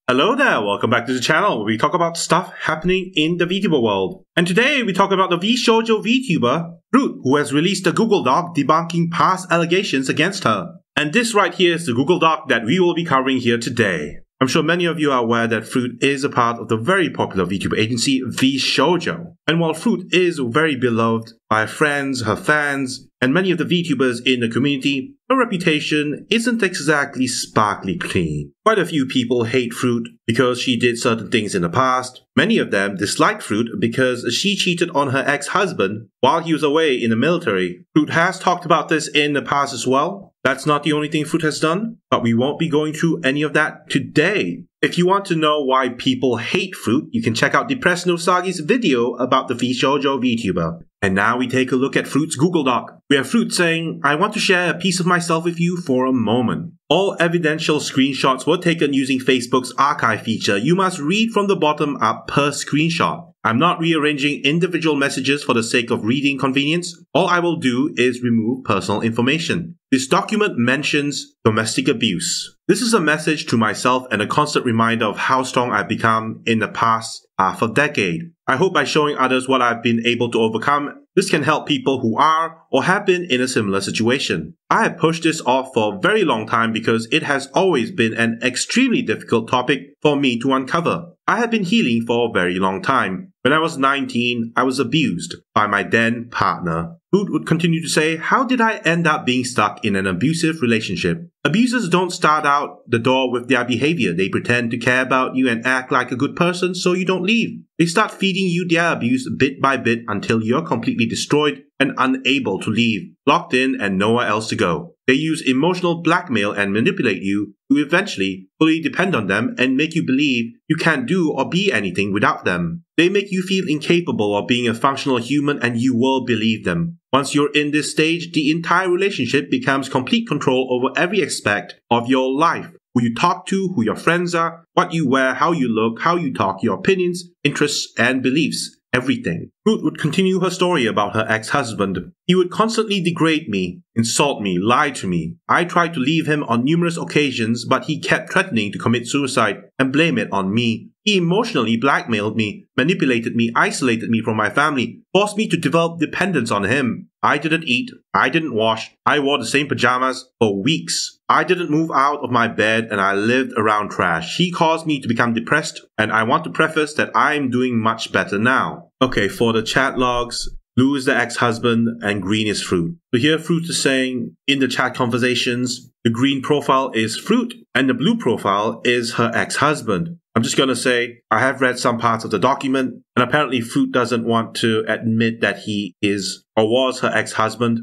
Hello there, welcome back to the channel where we talk about stuff happening in the VTuber world. And today we talk about the Vshojo Vtuber, Froot, who has released a Google Doc debunking past allegations against her. And this right here is the Google Doc that we will be covering here today. I'm sure many of you are aware that Froot is a part of the very popular VTuber agency Vshojo. And while Froot is very beloved by her friends, her fans, and many of the VTubers in the community, her reputation isn't exactly sparkly clean. Quite a few people hate Froot because she did certain things in the past. Many of them dislike Froot because she cheated on her ex-husband while he was away in the military. Froot has talked about this in the past as well. That's not the only thing Froot has done, but we won't be going through any of that today. If you want to know why people hate Froot, you can check out Depressed Nosagi's video about the Vshojo Vtuber. And now we take a look at Froot's Google Doc. We have Froot saying, "I want to share a piece of myself with you for a moment. All evidential screenshots were taken using Facebook's archive feature. You must read from the bottom up per screenshot. I'm not rearranging individual messages for the sake of reading convenience. All I will do is remove personal information. This document mentions domestic abuse. This is a message to myself and a constant reminder of how strong I've become in the past half a decade. I hope by showing others what I've been able to overcome, this can help people who are or have been in a similar situation. I have pushed this off for a very long time because it has always been an extremely difficult topic for me to uncover. I have been healing for a very long time. When I was 19, I was abused by my then partner." Froot would continue to say, "How did I end up being stuck in an abusive relationship? Abusers don't start out the door with their behavior. They pretend to care about you and act like a good person so you don't leave. They start feeding you their abuse bit by bit until you're completely destroyed and unable to leave, locked in and nowhere else to go. They use emotional blackmail and manipulate you to eventually fully depend on them and make you believe you can't do or be anything without them. They make you feel incapable of being a functional human and you will believe them. Once you're in this stage, the entire relationship becomes complete control over every aspect of your life. Who you talk to, who your friends are, what you wear, how you look, how you talk, your opinions, interests, and beliefs. Everything." Froot would continue her story about her ex-husband. "He would constantly degrade me, insult me, lie to me. I tried to leave him on numerous occasions, but he kept threatening to commit suicide and blame it on me. He emotionally blackmailed me, manipulated me, isolated me from my family, forced me to develop dependence on him. I didn't eat, I didn't wash, I wore the same pajamas for weeks. I didn't move out of my bed and I lived around trash. He caused me to become depressed, and I want to preface that I'm doing much better now." Okay, for the chat logs, blue is the ex-husband and green is Froot. So here Froot is saying in the chat conversations, the green profile is Froot and the blue profile is her ex-husband. I'm just going to say, I have read some parts of the document, and apparently Froot doesn't want to admit that he is or was her ex-husband.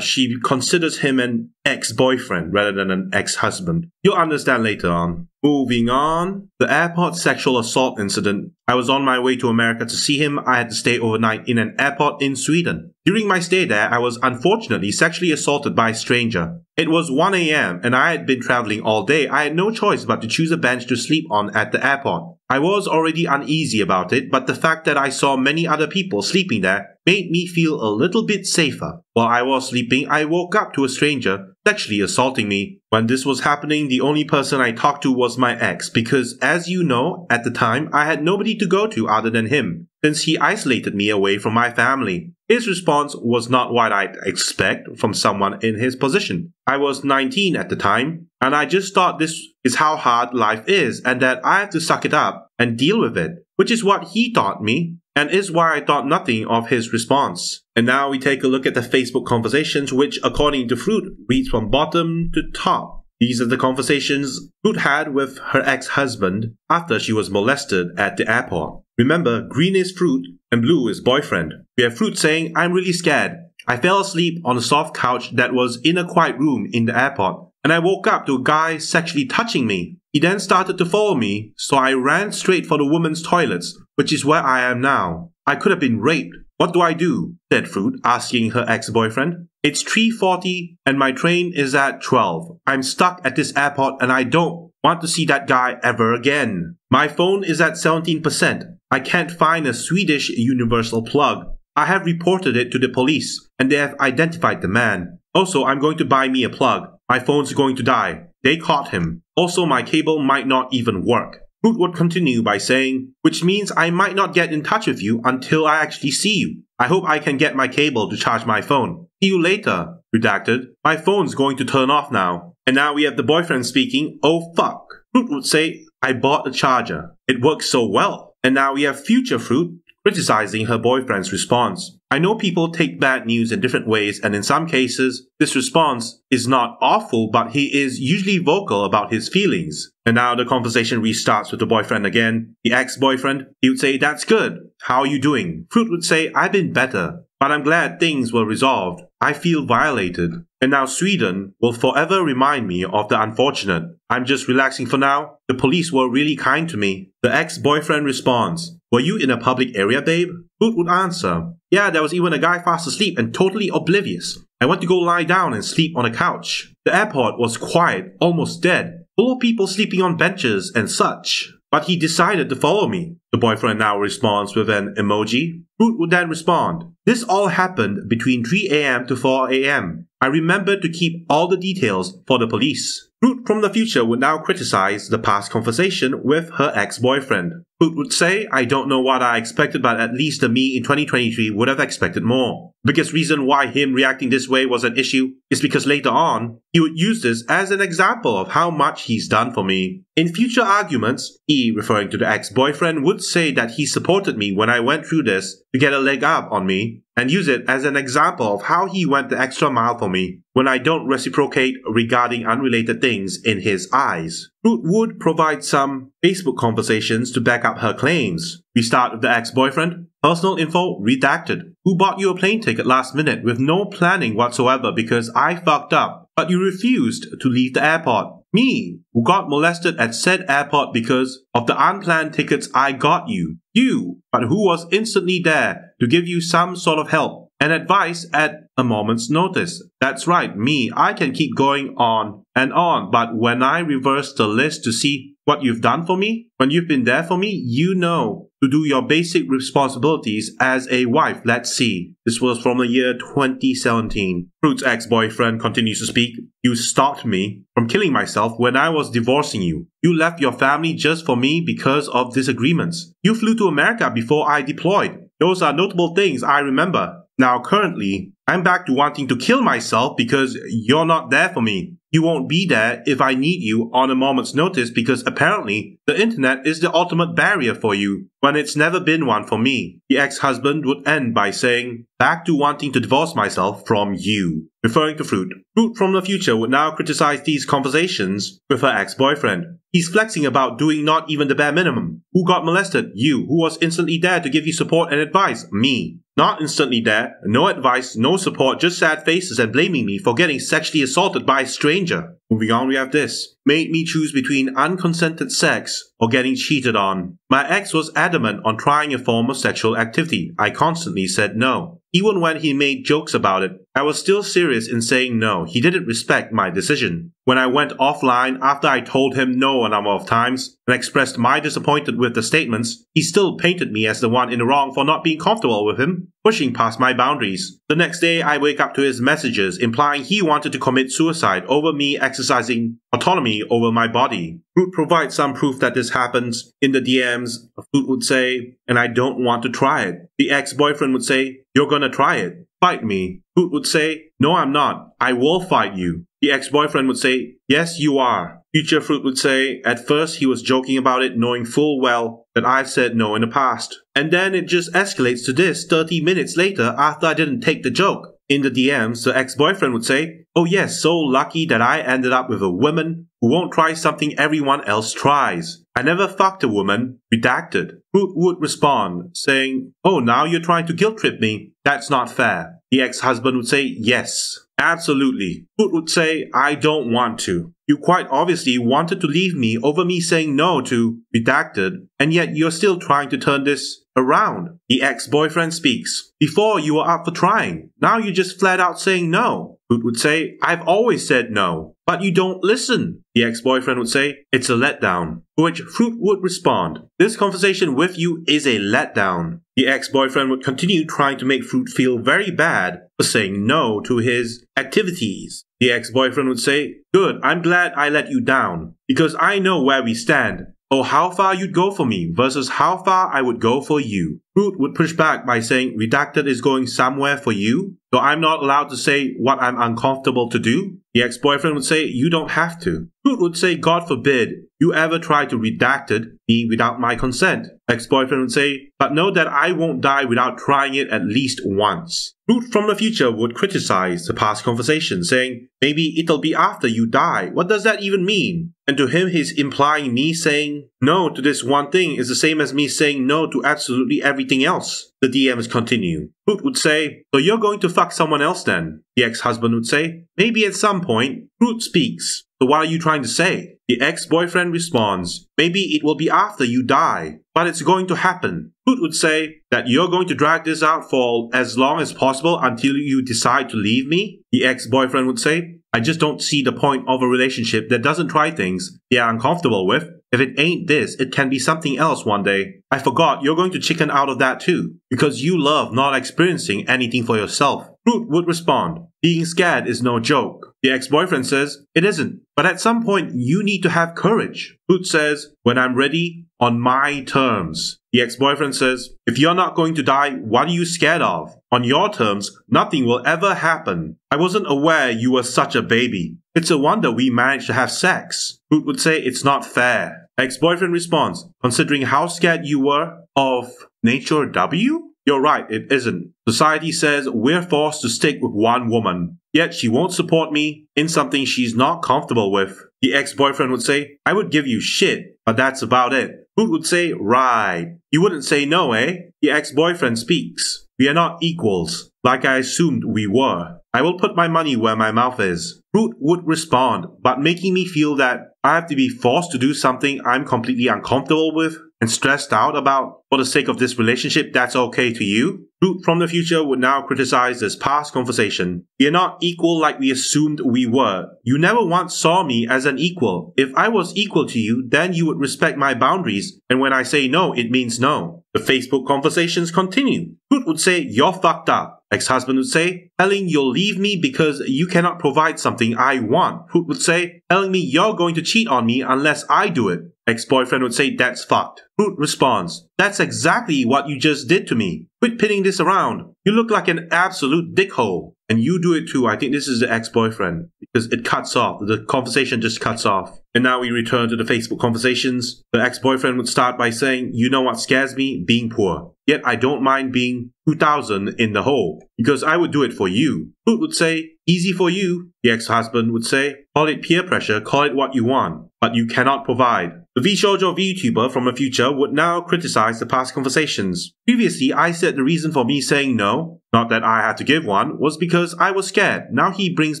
She considers him an ex-boyfriend rather than an ex-husband. You'll understand later on. Moving on, the airport sexual assault incident. I was on my way to America to see him. I had to stay overnight in an airport in Sweden. During my stay there, I was unfortunately sexually assaulted by a stranger. It was 1 a.m. and I had been traveling all day. I had no choice but to choose a bench to sleep on at the airport. I was already uneasy about it, but the fact that I saw many other people sleeping there made me feel a little bit safer. While I was sleeping, I woke up to a stranger sexually assaulting me. When this was happening, the only person I talked to was my ex, because as you know, at the time, I had nobody to go to other than him, since he isolated me away from my family. His response was not what I'd expect from someone in his position. I was 19 at the time, and I just thought this is how hard life is, and that I have to suck it up and deal with it, which is what he taught me, and is why I thought nothing of his response. And now we take a look at the Facebook conversations, which according to Froot, reads from bottom to top. These are the conversations Froot had with her ex-husband after she was molested at the airport. Remember, green is Froot and blue is boyfriend. We have Froot saying, "I'm really scared. I fell asleep on a soft couch that was in a quiet room in the airport, and I woke up to a guy sexually touching me. He then started to follow me, so I ran straight for the women's toilets, which is where I am now. I could have been raped. What do I do?" said Froot, asking her ex-boyfriend. "It's 3:40 and my train is at 12. I'm stuck at this airport and I don't want to see that guy ever again. My phone is at 17%. I can't find a Swedish universal plug. I have reported it to the police and they have identified the man. Also, I'm going to buy me a plug. My phone's going to die. They caught him. Also, my cable might not even work. Froot would continue by saying, which means I might not get in touch with you until I actually see you. I hope I can get my cable to charge my phone. See you later. Redacted. My phone's going to turn off now. And now we have the boyfriend speaking, oh fuck. Froot would say, I bought a charger. It works so well. And now we have future Froot criticizing her boyfriend's response. I know people take bad news in different ways, and in some cases, this response is not awful, but he is usually vocal about his feelings. And now the conversation restarts with the boyfriend again. The ex-boyfriend, he would say, that's good. How are you doing? Froot would say, I've been better, but I'm glad things were resolved. I feel violated. And now Sweden will forever remind me of the unfortunate. I'm just relaxing for now. The police were really kind to me. The ex-boyfriend responds, were you in a public area, babe? Froot would answer, yeah, there was even a guy fast asleep and totally oblivious. I went to go lie down and sleep on a couch. The airport was quiet, almost dead, full of people sleeping on benches and such. But he decided to follow me. The boyfriend now responds with an emoji. Froot would then respond, this all happened between 3 a.m. to 4 a.m. I remembered to keep all the details for the police. Froot from the future would now criticize the past conversation with her ex-boyfriend. Froot would say, I don't know what I expected, but at least the me in 2023 would have expected more. The biggest reason why him reacting this way was an issue is because later on, he would use this as an example of how much he's done for me. In future arguments, he, referring to the ex-boyfriend, would say that he supported me when I went through this to get a leg up on me, and use it as an example of how he went the extra mile for me when I don't reciprocate regarding unrelated things in his eyes. Froot would provide some Facebook conversations to back up her claims. We start with the ex-boyfriend. Personal info redacted. Who bought you a plane ticket last minute with no planning whatsoever because I fucked up, but you refused to leave the airport? Me, who got molested at said airport because of the unplanned tickets I got you. You, but who was instantly there to give you some sort of help and advice at a moment's notice. That's right, me, I can keep going on and on, but when I reverse the list to see what you've done for me, when you've been there for me, you know, to do your basic responsibilities as a wife. Let's see. This was from the year 2017. Froot's ex-boyfriend continues to speak. You stopped me from killing myself when I was divorcing you. You left your family just for me because of disagreements. You flew to America before I deployed. Those are notable things I remember. Now currently, I'm back to wanting to kill myself because you're not there for me. You won't be there if I need you on a moment's notice because apparently the internet is the ultimate barrier for you when it's never been one for me. The ex-husband would end by saying, back to wanting to divorce myself from you, referring to Froot. Froot from the future would now criticize these conversations with her ex-boyfriend. He's flexing about doing not even the bare minimum. Who got molested? You. Who was instantly there to give you support and advice? Me. Not instantly there, no advice, no support, just sad faces and blaming me for getting sexually assaulted by a stranger. Moving on, we have this. Made me choose between unconsented sex or getting cheated on. My ex was adamant on trying a form of sexual activity. I constantly said no. Even when he made jokes about it, I was still serious in saying no. He didn't respect my decision. When I went offline after I told him no a number of times and expressed my disappointment with the statements, he still painted me as the one in the wrong for not being comfortable with him, pushing past my boundaries. The next day, I wake up to his messages implying he wanted to commit suicide over me exercising autonomy over my body. Froot provides some proof that this happens. In the DMs, Froot would say, and I don't want to try it. The ex-boyfriend would say, you're gonna try it. Fight me. Froot would say, no, I'm not. I will fight you. The ex-boyfriend would say, yes, you are. Future Froot would say, at first he was joking about it, knowing full well that I've said no in the past. And then it just escalates to this 30 minutes later after I didn't take the joke. In the DMs, the ex-boyfriend would say, oh yes, so lucky that I ended up with a woman who won't try something everyone else tries. I never fucked a woman. Redacted. Froot would respond, saying, oh, now you're trying to guilt trip me. That's not fair. The ex-husband would say, yes. Absolutely. Froot would say, I don't want to. You quite obviously wanted to leave me over me saying no to redacted, and yet you're still trying to turn this around. The ex-boyfriend speaks. Before you were up for trying. Now you're just flat out saying no. Froot would say, I've always said no, but you don't listen. The ex-boyfriend would say, it's a letdown. To which Froot would respond, this conversation with you is a letdown. The ex-boyfriend would continue trying to make Froot feel very bad for saying no to his activities. The ex-boyfriend would say, good, I'm glad I let you down, because I know where we stand. or how far you'd go for me versus how far I would go for you. Froot would push back by saying redacted is going somewhere for you, so I'm not allowed to say what I'm uncomfortable to do. The ex-boyfriend would say, you don't have to. Froot would say, God forbid you ever try to redacted me without my consent. Ex-boyfriend would say, but know that I won't die without trying it at least once. Froot from the future would criticize the past conversation, saying, maybe it'll be after you die. What does that even mean? And to him, he's implying me saying no to this one thing is the same as me saying no to absolutely everything else. The DMs continue. Froot would say, so you're going to fuck someone else then? The ex-husband would say, maybe at some point. Froot speaks. So what are you trying to say? The ex-boyfriend responds, maybe it will be after you die, but it's going to happen. Froot would say that you're going to drag this out for as long as possible until you decide to leave me. The ex-boyfriend would say, I just don't see the point of a relationship that doesn't try things they are uncomfortable with. If it ain't this, it can be something else one day. I forgot you're going to chicken out of that too, because you love not experiencing anything for yourself. Froot would respond, being scared is no joke. The ex-boyfriend says, it isn't, but at some point you need to have courage. Froot says, when I'm ready, on my terms. The ex-boyfriend says, if you're not going to die, what are you scared of? On your terms, nothing will ever happen. I wasn't aware you were such a baby. It's a wonder we managed to have sex. Froot would say it's not fair. Ex-boyfriend responds, considering how scared you were of nature W? You're right, it isn't. Society says we're forced to stick with one woman. Yet she won't support me in something she's not comfortable with. The ex-boyfriend would say, I would give you shit, but that's about it. Froot would say, right. You wouldn't say no, eh? The ex-boyfriend speaks. We are not equals, like I assumed we were. I will put my money where my mouth is. Froot would respond, but making me feel that I have to be forced to do something I'm completely uncomfortable with and stressed out about for the sake of this relationship that's okay to you? Froot from the future would now criticize this past conversation. We are not equal like we assumed we were. You never once saw me as an equal. If I was equal to you, then you would respect my boundaries, and when I say no, it means no. The Facebook conversations continue. Froot would say, you're fucked up. Ex-husband would say, telling you'll leave me because you cannot provide something I want. Froot would say, telling me you're going to cheat on me unless I do it. Ex-boyfriend would say, that's fucked. Froot responds, that's exactly what you just did to me. Quit pitting this around. You look like an absolute dickhole. And you do it too. I think this is the ex-boyfriend, because it cuts off. The conversation just cuts off. And now we return to the Facebook conversations. The ex-boyfriend would start by saying, you know what scares me? Being poor. Yet I don't mind being 2,000 in the hole, because I would do it for you. Froot would say, easy for you. The ex-husband would say, call it peer pressure, call it what you want, but you cannot provide. The Vshojo Vtuber from the future would now criticize the past conversations. Previously, I said the reason for me saying no, not that I had to give one, was because I was scared. Now he brings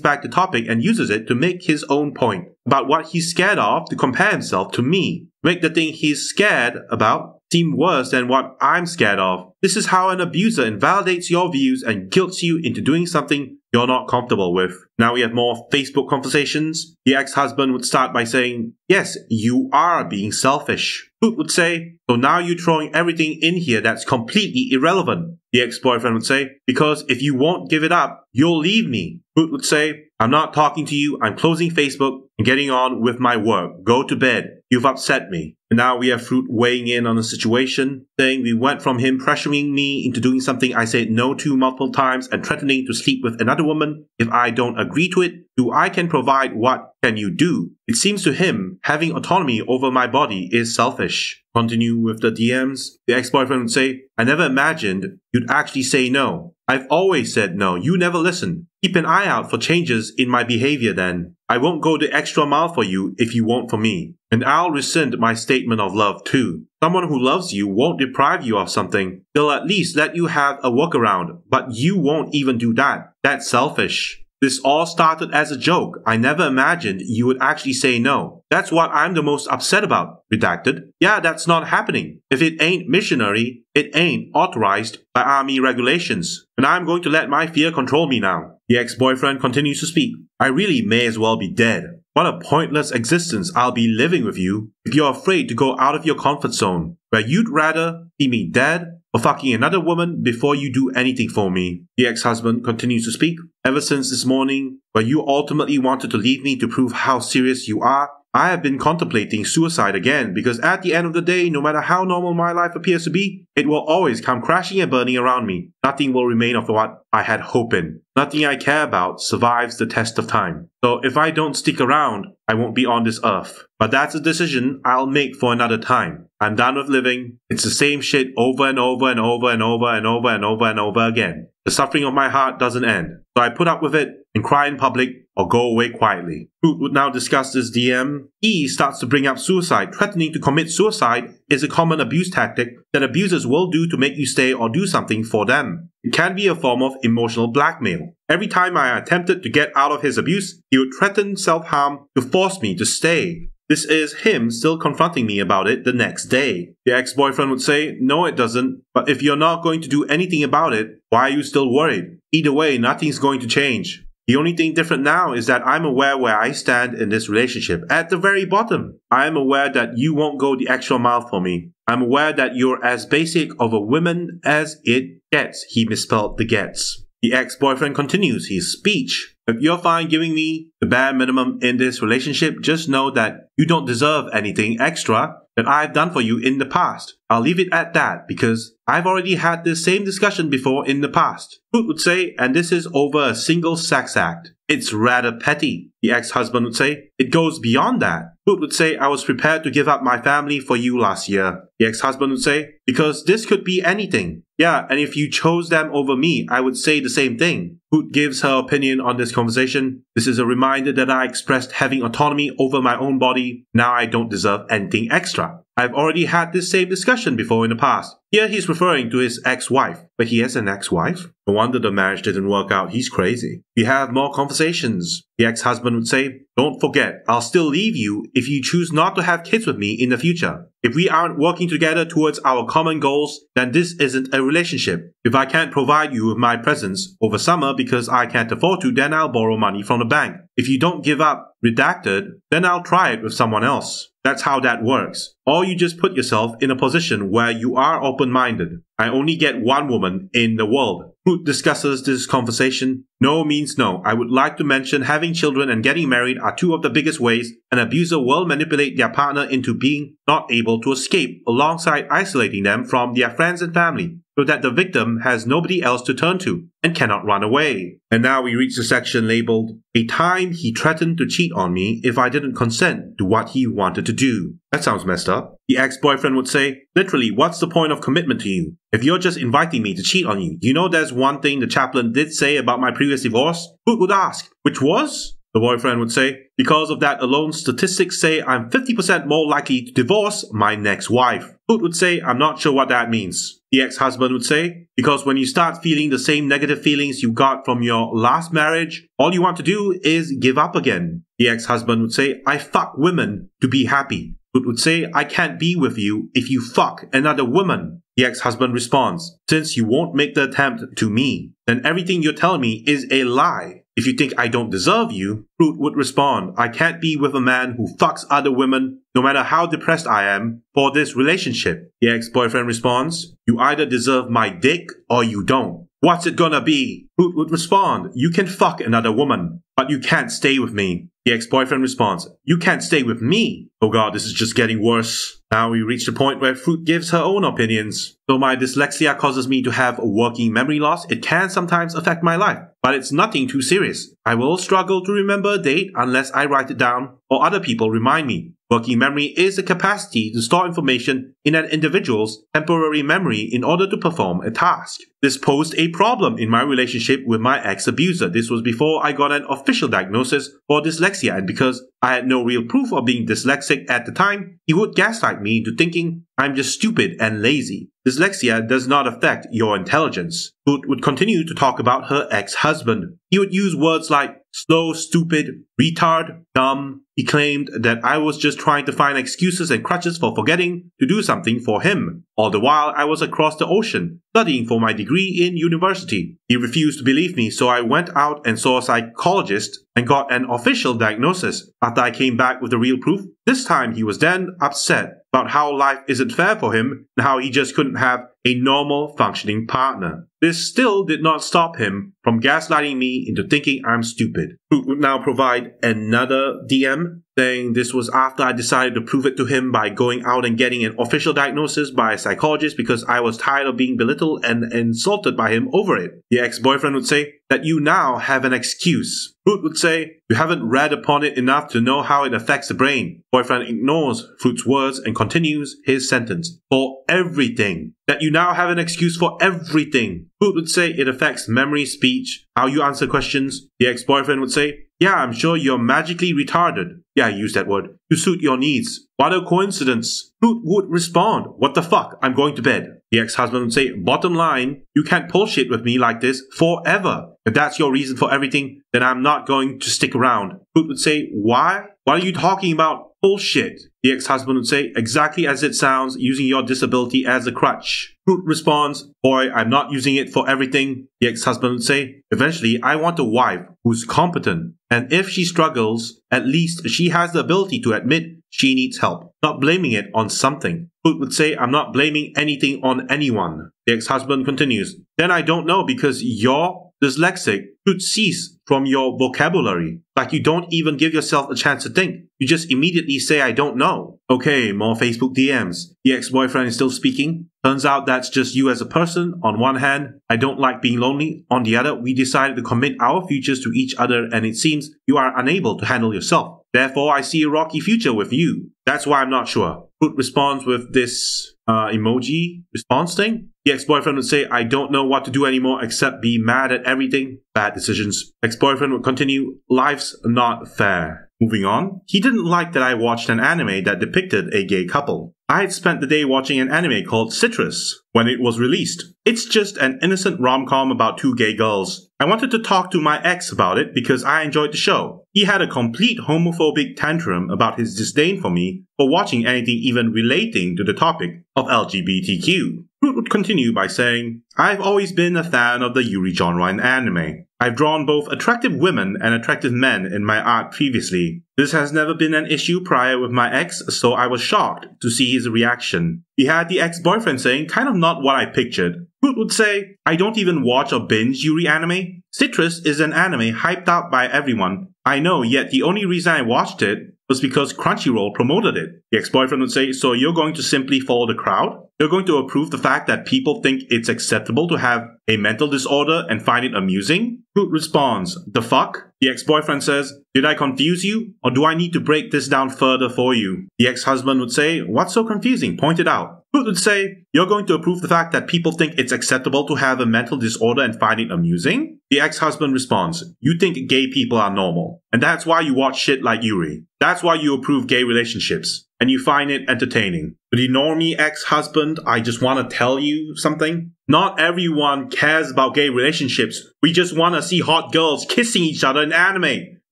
back the topic and uses it to make his own point about what he's scared of to compare himself to me. Make the thing he's scared about seem worse than what I'm scared of. This is how an abuser invalidates your views and guilts you into doing something you're not comfortable with. Now we have more Facebook conversations. The ex-husband would start by saying, yes, you are being selfish. Froot would say, so now you're throwing everything in here that's completely irrelevant. The ex-boyfriend would say, because if you won't give it up, you'll leave me. Froot would say, I'm not talking to you, I'm closing Facebook and getting on with my work. Go to bed. You've upset me. And now we have Froot weighing in on the situation, saying we went from him pressuring me into doing something I said no to multiple times and threatening to sleep with another woman if I don't agree to it, to I can provide what can you do. It seems to him having autonomy over my body is selfish. Continue with the DMs. The ex-boyfriend would say, I never imagined you'd actually say no. I've always said no. You never listen. Keep an eye out for changes in my behavior then. I won't go the extra mile for you if you won't for me. And I'll rescind my statement of love too. Someone who loves you won't deprive you of something. They'll at least let you have a workaround, but you won't even do that. That's selfish. This all started as a joke. I never imagined you would actually say no. That's what I'm the most upset about. Redacted. Yeah, that's not happening. If it ain't missionary, it ain't authorized by army regulations. And I'm going to let my fear control me now. The ex-boyfriend continues to speak. I really may as well be dead. What a pointless existence I'll be living with you if you're afraid to go out of your comfort zone, where you'd rather see me dead or fucking another woman before you do anything for me. The ex-husband continues to speak. Ever since this morning, where you ultimately wanted to leave me to prove how serious you are, I have been contemplating suicide again because at the end of the day, no matter how normal my life appears to be, it will always come crashing and burning around me. Nothing will remain of what I had hope in. Nothing I care about survives the test of time. So if I don't stick around, I won't be on this earth. But that's a decision I'll make for another time. I'm done with living. It's the same shit over and over and over and over and over and over and over again. The suffering of my heart doesn't end. So I put up with it and cry in public or go away quietly. Froot would now discuss this DM. He starts to bring up suicide. Threatening to commit suicide is a common abuse tactic that abusers will do to make you stay or do something for them. It can be a form of emotional blackmail. Every time I attempted to get out of his abuse, he would threaten self-harm to force me to stay. This is him still confronting me about it the next day. The ex-boyfriend would say, no it doesn't, but if you're not going to do anything about it, why are you still worried? Either way, nothing's going to change. The only thing different now is that I'm aware where I stand in this relationship. At the very bottom, I am aware that you won't go the extra mile for me. I'm aware that you're as basic of a woman as it gets. He misspelled the gets. The ex-boyfriend continues his speech. If you're fine giving me the bare minimum in this relationship, just know that you don't deserve anything extra that I've done for you in the past. I'll leave it at that because I've already had this same discussion before in the past. Froot would say, and this is over a single sex act. It's rather petty. The ex-husband would say, it goes beyond that. Froot would say, I was prepared to give up my family for you last year. The ex-husband would say, because this could be anything. Yeah, and if you chose them over me, I would say the same thing. Froot gives her opinion on this conversation. This is a reminder that I expressed having autonomy over my own body. Now I don't deserve anything extra. I've already had this same discussion before in the past. Here he's referring to his ex-wife. But he has an ex-wife? No wonder the marriage didn't work out. He's crazy. We have more conversations. The ex-husband would say, don't forget, I'll still leave you if you choose not to have kids with me in the future. If we aren't working together towards our common goals, then this isn't a relationship. If I can't provide you with my presence over summer because I can't afford to, then I'll borrow money from the bank. If you don't give up redacted, then I'll try it with someone else. That's how that works. Or you just put yourself in a position where you are open-minded. I only get one woman in the world. Froot discusses this conversation. No means no. I would like to mention having children and getting married are two of the biggest ways an abuser will manipulate their partner into being not able to escape, alongside isolating them from their friends and family, so that the victim has nobody else to turn to and cannot run away. And now we reach the section labeled, a time he threatened to cheat on me if I didn't consent to what he wanted to do. That sounds messed up. The ex-boyfriend would say, literally, what's the point of commitment to you? If you're just inviting me to cheat on you, you know there's one thing the chaplain did say about my previous divorce? Froot would ask, which was? The boyfriend would say, because of that alone, statistics say I'm 50% more likely to divorce my next wife. Froot would say, I'm not sure what that means. The ex-husband would say, because when you start feeling the same negative feelings you got from your last marriage, all you want to do is give up again. The ex-husband would say, I fuck women to be happy. Froot would say, I can't be with you if you fuck another woman. The ex-husband responds, since you won't make the attempt to me, then everything you're telling me is a lie. If you think I don't deserve you, Froot would respond, I can't be with a man who fucks other women, no matter how depressed I am, for this relationship. The ex-boyfriend responds, you either deserve my dick or you don't. What's it gonna be? Froot would respond, you can fuck another woman, but you can't stay with me. The ex-boyfriend responds, you can't stay with me. Oh god, this is just getting worse. Now we reach the point where Froot gives her own opinions. Though my dyslexia causes me to have a working memory loss, it can sometimes affect my life. But it's nothing too serious. I will struggle to remember a date unless I write it down or other people remind me. Working memory is the capacity to store information in an individual's temporary memory in order to perform a task. This posed a problem in my relationship with my ex-abuser. This was before I got an official diagnosis for dyslexia, and because I had no real proof of being dyslexic at the time, he would gaslight me into thinking I'm just stupid and lazy. Dyslexia does not affect your intelligence. Froot would continue to talk about her ex-husband. He would use words like slow, stupid, retard, dumb. He claimed that I was just trying to find excuses and crutches for forgetting to do something for him. All the while, I was across the ocean, studying for my degree in university. He refused to believe me, so I went out and saw a psychologist and got an official diagnosis. After I came back with the real proof, this time he was then upset about how life isn't fair for him and how he just couldn't have a normal functioning partner. This still did not stop him from gaslighting me into thinking I'm stupid. Froot would now provide another DM. saying this was after I decided to prove it to him by going out and getting an official diagnosis by a psychologist because I was tired of being belittled and insulted by him over it. The ex-boyfriend would say that you now have an excuse. Froot would say, you haven't read upon it enough to know how it affects the brain. Boyfriend ignores Froot's words and continues his sentence. For everything. That you now have an excuse for everything. Froot would say it affects memory, speech, how you answer questions. The ex-boyfriend would say, yeah, I'm sure you're magically retarded. Yeah, I use that word. To suit your needs. What a coincidence. Froot would respond, what the fuck, I'm going to bed. The ex-husband would say, bottom line, you can't pull shit with me like this forever. If that's your reason for everything, then I'm not going to stick around. Froot would say, why? What are you talking about? Bullshit. The ex-husband would say, exactly as it sounds, using your disability as a crutch. Froot responds, boy, I'm not using it for everything. The ex-husband would say, eventually, I want a wife who's competent. And if she struggles, at least she has the ability to admit she needs help, not blaming it on something. Froot would say, I'm not blaming anything on anyone. The ex-husband continues, then I don't know because you're dyslexic should cease from your vocabulary. Like you don't even give yourself a chance to think. You just immediately say, I don't know. Okay, more Facebook DMs. The ex-boyfriend is still speaking. Turns out that's just you as a person. On one hand, I don't like being lonely. On the other, we decided to commit our futures to each other and it seems you are unable to handle yourself. Therefore, I see a rocky future with you. That's why I'm not sure. Froot responds with this emoji response thing. The ex-boyfriend would say, I don't know what to do anymore except be mad at everything. Bad decisions. Ex-boyfriend would continue, life's not fair. Moving on. He didn't like that I watched an anime that depicted a gay couple. I had spent the day watching an anime called Citrus when it was released. It's just an innocent rom-com about two gay girls. I wanted to talk to my ex about it because I enjoyed the show. He had a complete homophobic tantrum about his disdain for me for watching anything even relating to the topic of LGBTQ. Froot would continue by saying, I've always been a fan of the Yuri genre in anime. I've drawn both attractive women and attractive men in my art previously. This has never been an issue prior with my ex, so I was shocked to see his reaction. He had the ex-boyfriend saying kind of not what I pictured. Froot would say, I don't even watch or binge Yuri anime. Citrus is an anime hyped out by everyone. I know, yet the only reason I watched it was because Crunchyroll promoted it. The ex-boyfriend would say, so you're going to simply follow the crowd? You're going to approve the fact that people think it's acceptable to have a mental disorder and find it amusing? Froot responds, the fuck? The ex-boyfriend says, did I confuse you? Or do I need to break this down further for you? The ex-husband would say, what's so confusing? Point it out. Froot would say, you're going to approve the fact that people think it's acceptable to have a mental disorder and find it amusing? The ex-husband responds, you think gay people are normal. And that's why you watch shit like Yuri. That's why you approve gay relationships. And you find it entertaining. To the normie ex-husband, I just want to tell you something. Not everyone cares about gay relationships. We just want to see hot girls kissing each other in anime.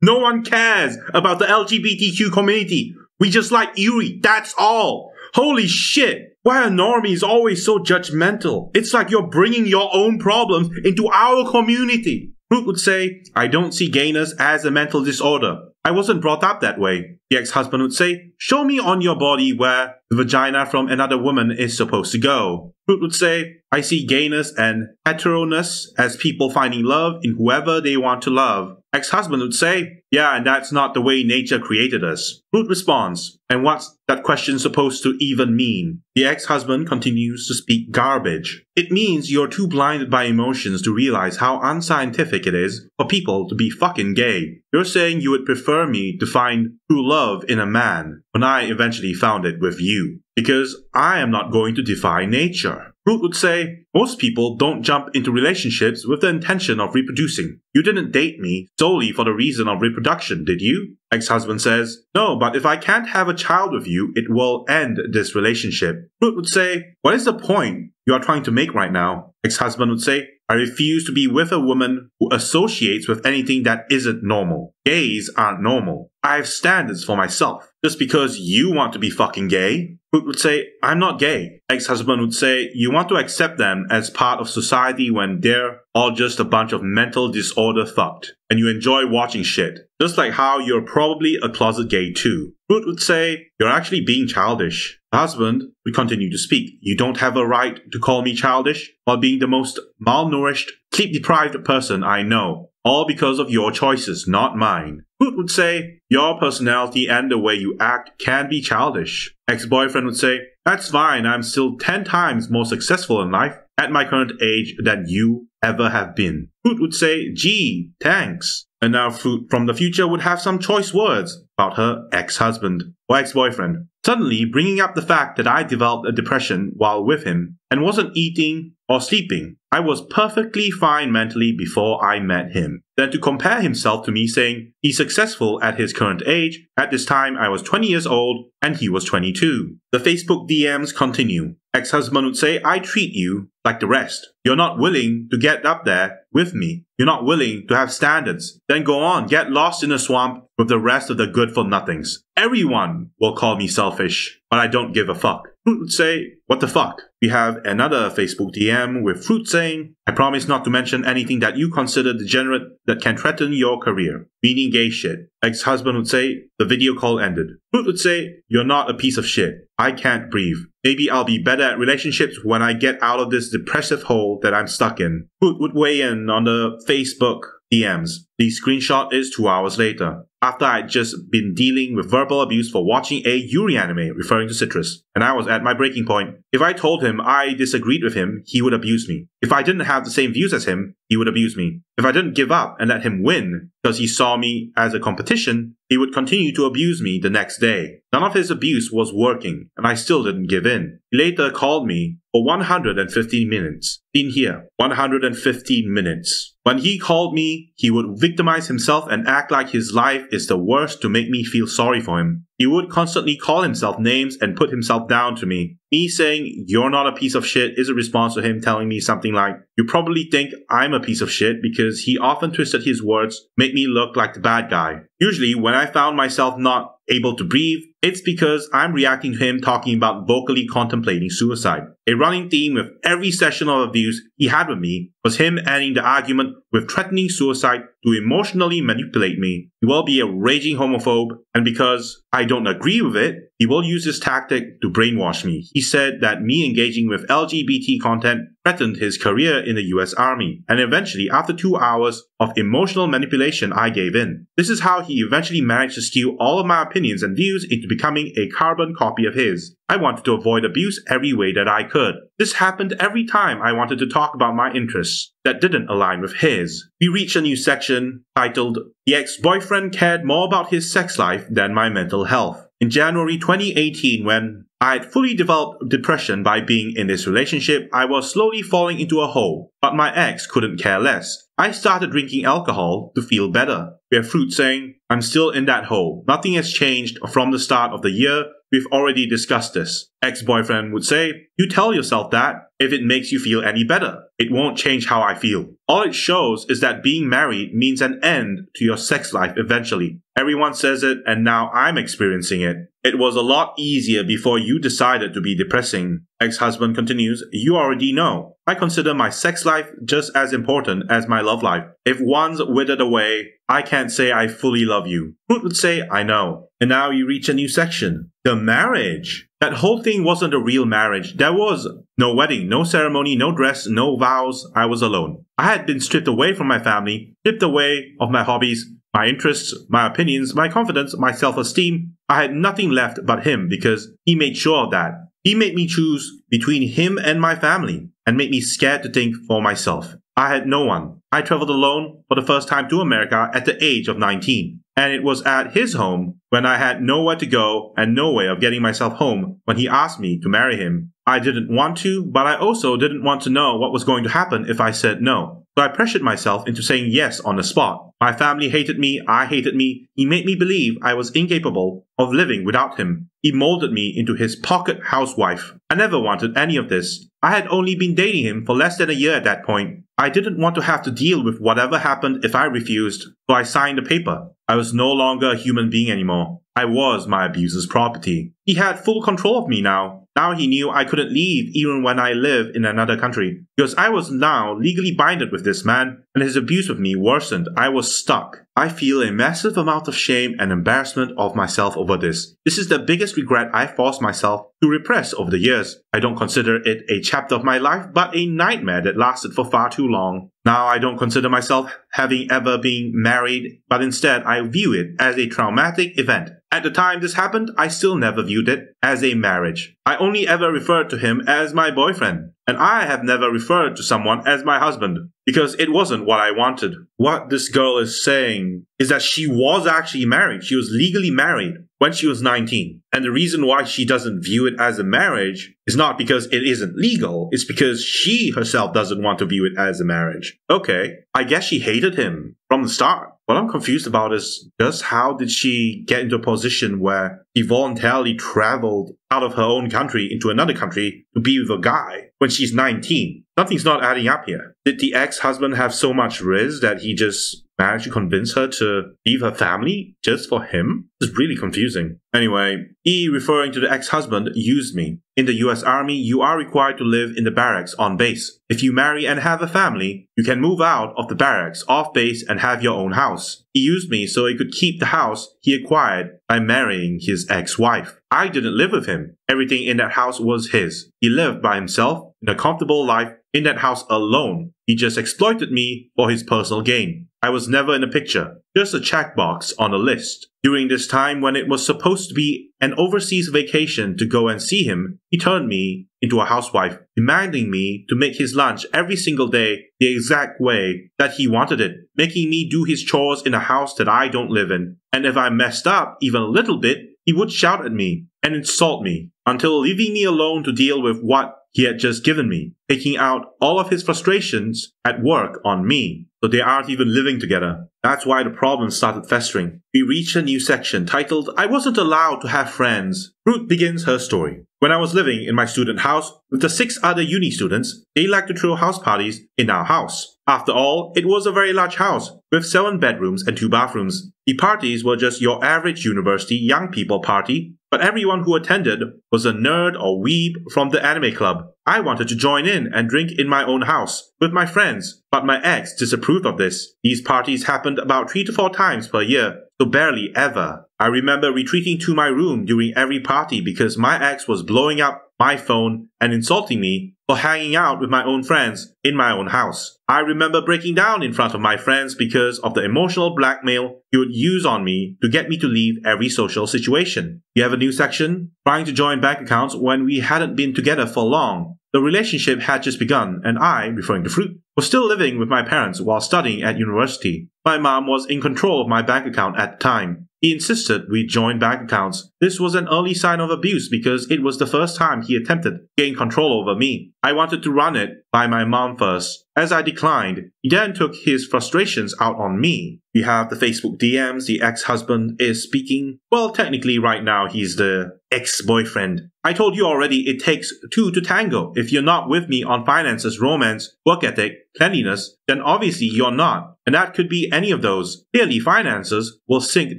No one cares about the LGBTQ community. We just like Yuri, that's all. Holy shit. Why are normies always so judgmental? It's like you're bringing your own problems into our community. Froot would say, I don't see gayness as a mental disorder. I wasn't brought up that way. The ex-husband would say, show me on your body where the vagina from another woman is supposed to go. Froot would say, I see gayness and heteroness as people finding love in whoever they want to love. Ex-husband would say, yeah, and that's not the way nature created us. Froot responds, and what's that question supposed to even mean? The ex-husband continues to speak garbage. It means you're too blinded by emotions to realize how unscientific it is for people to be fucking gay. You're saying you would prefer me to find true love in a man when I eventually found it with you. Because I am not going to defy nature. Froot would say, most people don't jump into relationships with the intention of reproducing. You didn't date me solely for the reason of reproduction, did you? Ex-husband says, no, but if I can't have a child with you, it will end this relationship. Froot would say, what is the point you are trying to make right now? Ex-husband would say, I refuse to be with a woman who associates with anything that isn't normal. Gays aren't normal. I have standards for myself. Just because you want to be fucking gay? Froot would say, I'm not gay. Ex-husband would say, you want to accept them as part of society when they're all just a bunch of mental disorder fucked. And you enjoy watching shit. Just like how you're probably a closet gay too. Froot would say, you're actually being childish. The husband would continue to speak. You don't have a right to call me childish while being the most malnourished, sleep-deprived person I know. all because of your choices, not mine. Froot would say, your personality and the way you act can be childish. Ex-boyfriend would say, that's fine, I'm still 10 times more successful in life at my current age than you ever have been. Froot would say, gee, thanks. And now Froot from the future would have some choice words about her ex-husband or ex-boyfriend, suddenly bringing up the fact that I developed a depression while with him and wasn't eating or sleeping. I was perfectly fine mentally before I met him. Then to compare himself to me, saying he's successful at his current age. At this time I was 20 years old and he was 22. The Facebook DMs continue. Ex-husband would say, I treat you like the rest. You're not willing to get up there with me. You're not willing to have standards. Then go on, get lost in a swamp with the rest of the good-for-nothings. Everyone will call me selfish, but I don't give a fuck. Froot would say, what the fuck? We have another Facebook DM with Froot saying, I promise not to mention anything that you consider degenerate that can threaten your career, meaning gay shit. Ex-husband would say, the video call ended. Froot would say, you're not a piece of shit. I can't breathe. Maybe I'll be better at relationships when I get out of this depressive hole that I'm stuck in. Froot would weigh in on the Facebook DMs. The screenshot is 2 hours later, after I'd just been dealing with verbal abuse for watching a Yuri anime referring to citrus, and I was at my breaking point. If I told him I disagreed with him, he would abuse me. If I didn't have the same views as him, he would abuse me. If I didn't give up and let him win because he saw me as a competition, he would continue to abuse me the next day. None of his abuse was working, and I still didn't give in. He later called me for 115 minutes. In here, 115 minutes. When he called me, he would victimize himself and act like his life is the worst to make me feel sorry for him. He would constantly call himself names and put himself down to me. Me saying, you're not a piece of shit is a response to him telling me something like, you probably think I'm a piece of shit, because he often twisted his words, make me look like the bad guy. Usually, when I found myself not able to breathe, it's because I'm reacting to him talking about vocally contemplating suicide. A running theme with every session of abuse he had with me was him ending the argument with threatening suicide to emotionally manipulate me. He will be a raging homophobe, and because I don't agree with it, he will use this tactic to brainwash me. He said that me engaging with LGBT content threatened his career in the US Army, and eventually, after 2 hours of emotional manipulation, I gave in. This is how he eventually managed to steal all of my opinions and views into becoming a carbon copy of his. I wanted to avoid abuse every way that I could. This happened every time I wanted to talk about my interests that didn't align with his. We reached a new section titled, The Ex-Boyfriend Cared More About His Sex Life Than My Mental Health. In January 2018, when I had fully developed depression by being in this relationship, I was slowly falling into a hole, but my ex couldn't care less. I started drinking alcohol to feel better. We have Froot saying, I'm still in that hole. Nothing has changed from the start of the year. We've already discussed this. Ex-boyfriend would say, you tell yourself that if it makes you feel any better. It won't change how I feel. All it shows is that being married means an end to your sex life eventually. Everyone says it, and now I'm experiencing it. It was a lot easier before you decided to be depressing. Ex-husband continues, you already know. I consider my sex life just as important as my love life. If one's withered away, I can't say I fully love you. Froot would say, I know. And now you reach a new section. The marriage. That whole thing wasn't a real marriage. There was no wedding, no ceremony, no dress, no vows. I was alone. I had been stripped away from my family, stripped away of my hobbies, my interests, my opinions, my confidence, my self-esteem. I had nothing left but him because he made sure of that. He made me choose between him and my family and made me scared to think for myself. I had no one. I traveled alone for the first time to America at the age of 19. And it was at his home when I had nowhere to go and no way of getting myself home when he asked me to marry him. I didn't want to, but I also didn't want to know what was going to happen if I said no. So I pressured myself into saying yes on the spot. My family hated me, I hated me. He made me believe I was incapable of living without him. He molded me into his pocket housewife. I never wanted any of this. I had only been dating him for less than a year at that point. I didn't want to have to deal with whatever happened if I refused, so I signed the paper. I was no longer a human being anymore. I was my abuser's property. He had full control of me now. Now he knew I couldn't leave even when I lived in another country, because I was now legally binded with this man, and his abuse of me worsened. I was stuck. I feel a massive amount of shame and embarrassment of myself over this. This is the biggest regret I forced myself to repress over the years. I don't consider it a chapter of my life, but a nightmare that lasted for far too long. Now I don't consider myself having ever been married, but instead I view it as a traumatic event. At the time this happened, I still never viewed it as a marriage. I only ever referred to him as my boyfriend, and I have never referred to someone as my husband, because it wasn't what I wanted. What this girl is saying is that she was actually married. She was legally married when she was 19. And the reason why she doesn't view it as a marriage is not because it isn't legal, it's because she herself doesn't want to view it as a marriage. Okay, I guess she hated him from the start. What I'm confused about is just how did she get into a position where she voluntarily traveled out of her own country into another country to be with a guy when she's 19? Something's not adding up here. Did the ex-husband have so much riz that he just managed to convince her to leave her family just for him? It's really confusing. Anyway, he, referring to the ex-husband, used me. In the US Army, you are required to live in the barracks on base. If you marry and have a family, you can move out of the barracks off base and have your own house. He used me so he could keep the house he acquired by marrying his ex-wife. I didn't live with him. Everything in that house was his. He lived by himself in a comfortable life in that house alone. He just exploited me for his personal gain. I was never in the picture, just a checkbox on a list. During this time when it was supposed to be an overseas vacation to go and see him, he turned me into a housewife, demanding me to make his lunch every single day the exact way that he wanted it, making me do his chores in a house that I don't live in. And if I messed up even a little bit, he would shout at me and insult me until leaving me alone to deal with what he had just given me, taking out all of his frustrations at work on me. So they aren't even living together. That's why the problem started festering. We reached a new section titled, I wasn't allowed to have friends. Froot begins her story. When I was living in my student house with the 6 other uni students, they liked to throw house parties in our house. After all, it was a very large house with 7 bedrooms and 2 bathrooms. The parties were just your average university young people party, but everyone who attended was a nerd or weeb from the anime club. I wanted to join in and drink in my own house with my friends, but my ex disapproved of this. These parties happened about 3 to 4 times per year, so barely ever. I remember retreating to my room during every party because my ex was blowing up my phone and insulting me for hanging out with my own friends in my own house. I remember breaking down in front of my friends because of the emotional blackmail he would use on me to get me to leave every social situation. We have a new section, trying to join bank accounts when we hadn't been together for long. The relationship had just begun, and I, referring to Froot, was still living with my parents while studying at university. My mom was in control of my bank account at the time. He insisted we join bank accounts. This was an early sign of abuse because it was the first time he attempted to gain control over me. I wanted to run it by my mom first. As I declined, he then took his frustrations out on me. We have the Facebook DMs, the ex-husband is speaking. Well, technically right now he's the ex-boyfriend. I told you already it takes 2 to tango. If you're not with me on finances, romance, work ethic, cleanliness, then obviously you're not. And that could be any of those. Clearly, finances will sink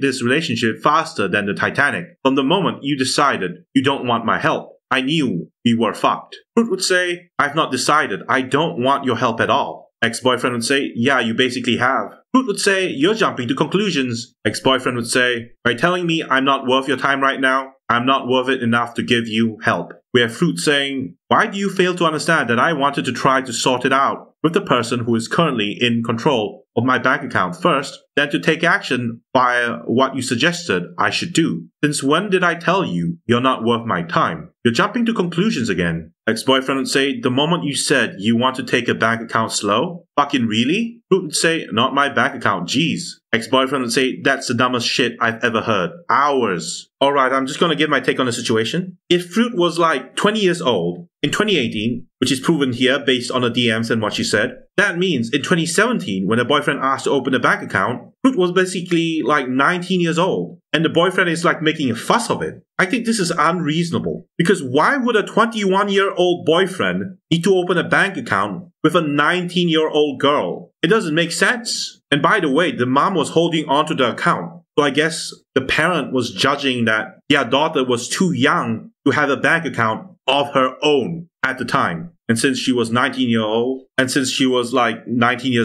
this relationship faster than the Titanic. From the moment you decided you don't want my help, I knew we were fucked. Froot would say, I've not decided. I don't want your help at all. Ex-boyfriend would say, yeah, you basically have. Froot would say, you're jumping to conclusions. Ex-boyfriend would say, by telling me I'm not worth your time right now, I'm not worth it enough to give you help. We have Froot saying, why do you fail to understand that I wanted to try to sort it out with the person who is currently in control of my bank account first, then to take action via what you suggested I should do? Since when did I tell you you're not worth my time? You're jumping to conclusions again. Ex-boyfriend would say, the moment you said you want to take a bank account slow? Fucking really? Froot would say, not my bank account, geez. Ex-boyfriend would say, that's the dumbest shit I've ever heard. Hours. Alright, I'm just gonna give my take on the situation. If Froot was like 20 years old in 2018, which is proven here based on the DMs and what she said, that means in 2017, when the boyfriend asked to open a bank account, Froot was basically like 19 years old, and the boyfriend is like making a fuss of it. I think this is unreasonable, because why would a 21-year-old boyfriend need to open a bank account with a 19-year-old girl? It doesn't make sense. And by the way, the mom was holding onto the account, so I guess the parent was judging that their daughter was too young to have a bank account of her own at the time. And since she was 19 years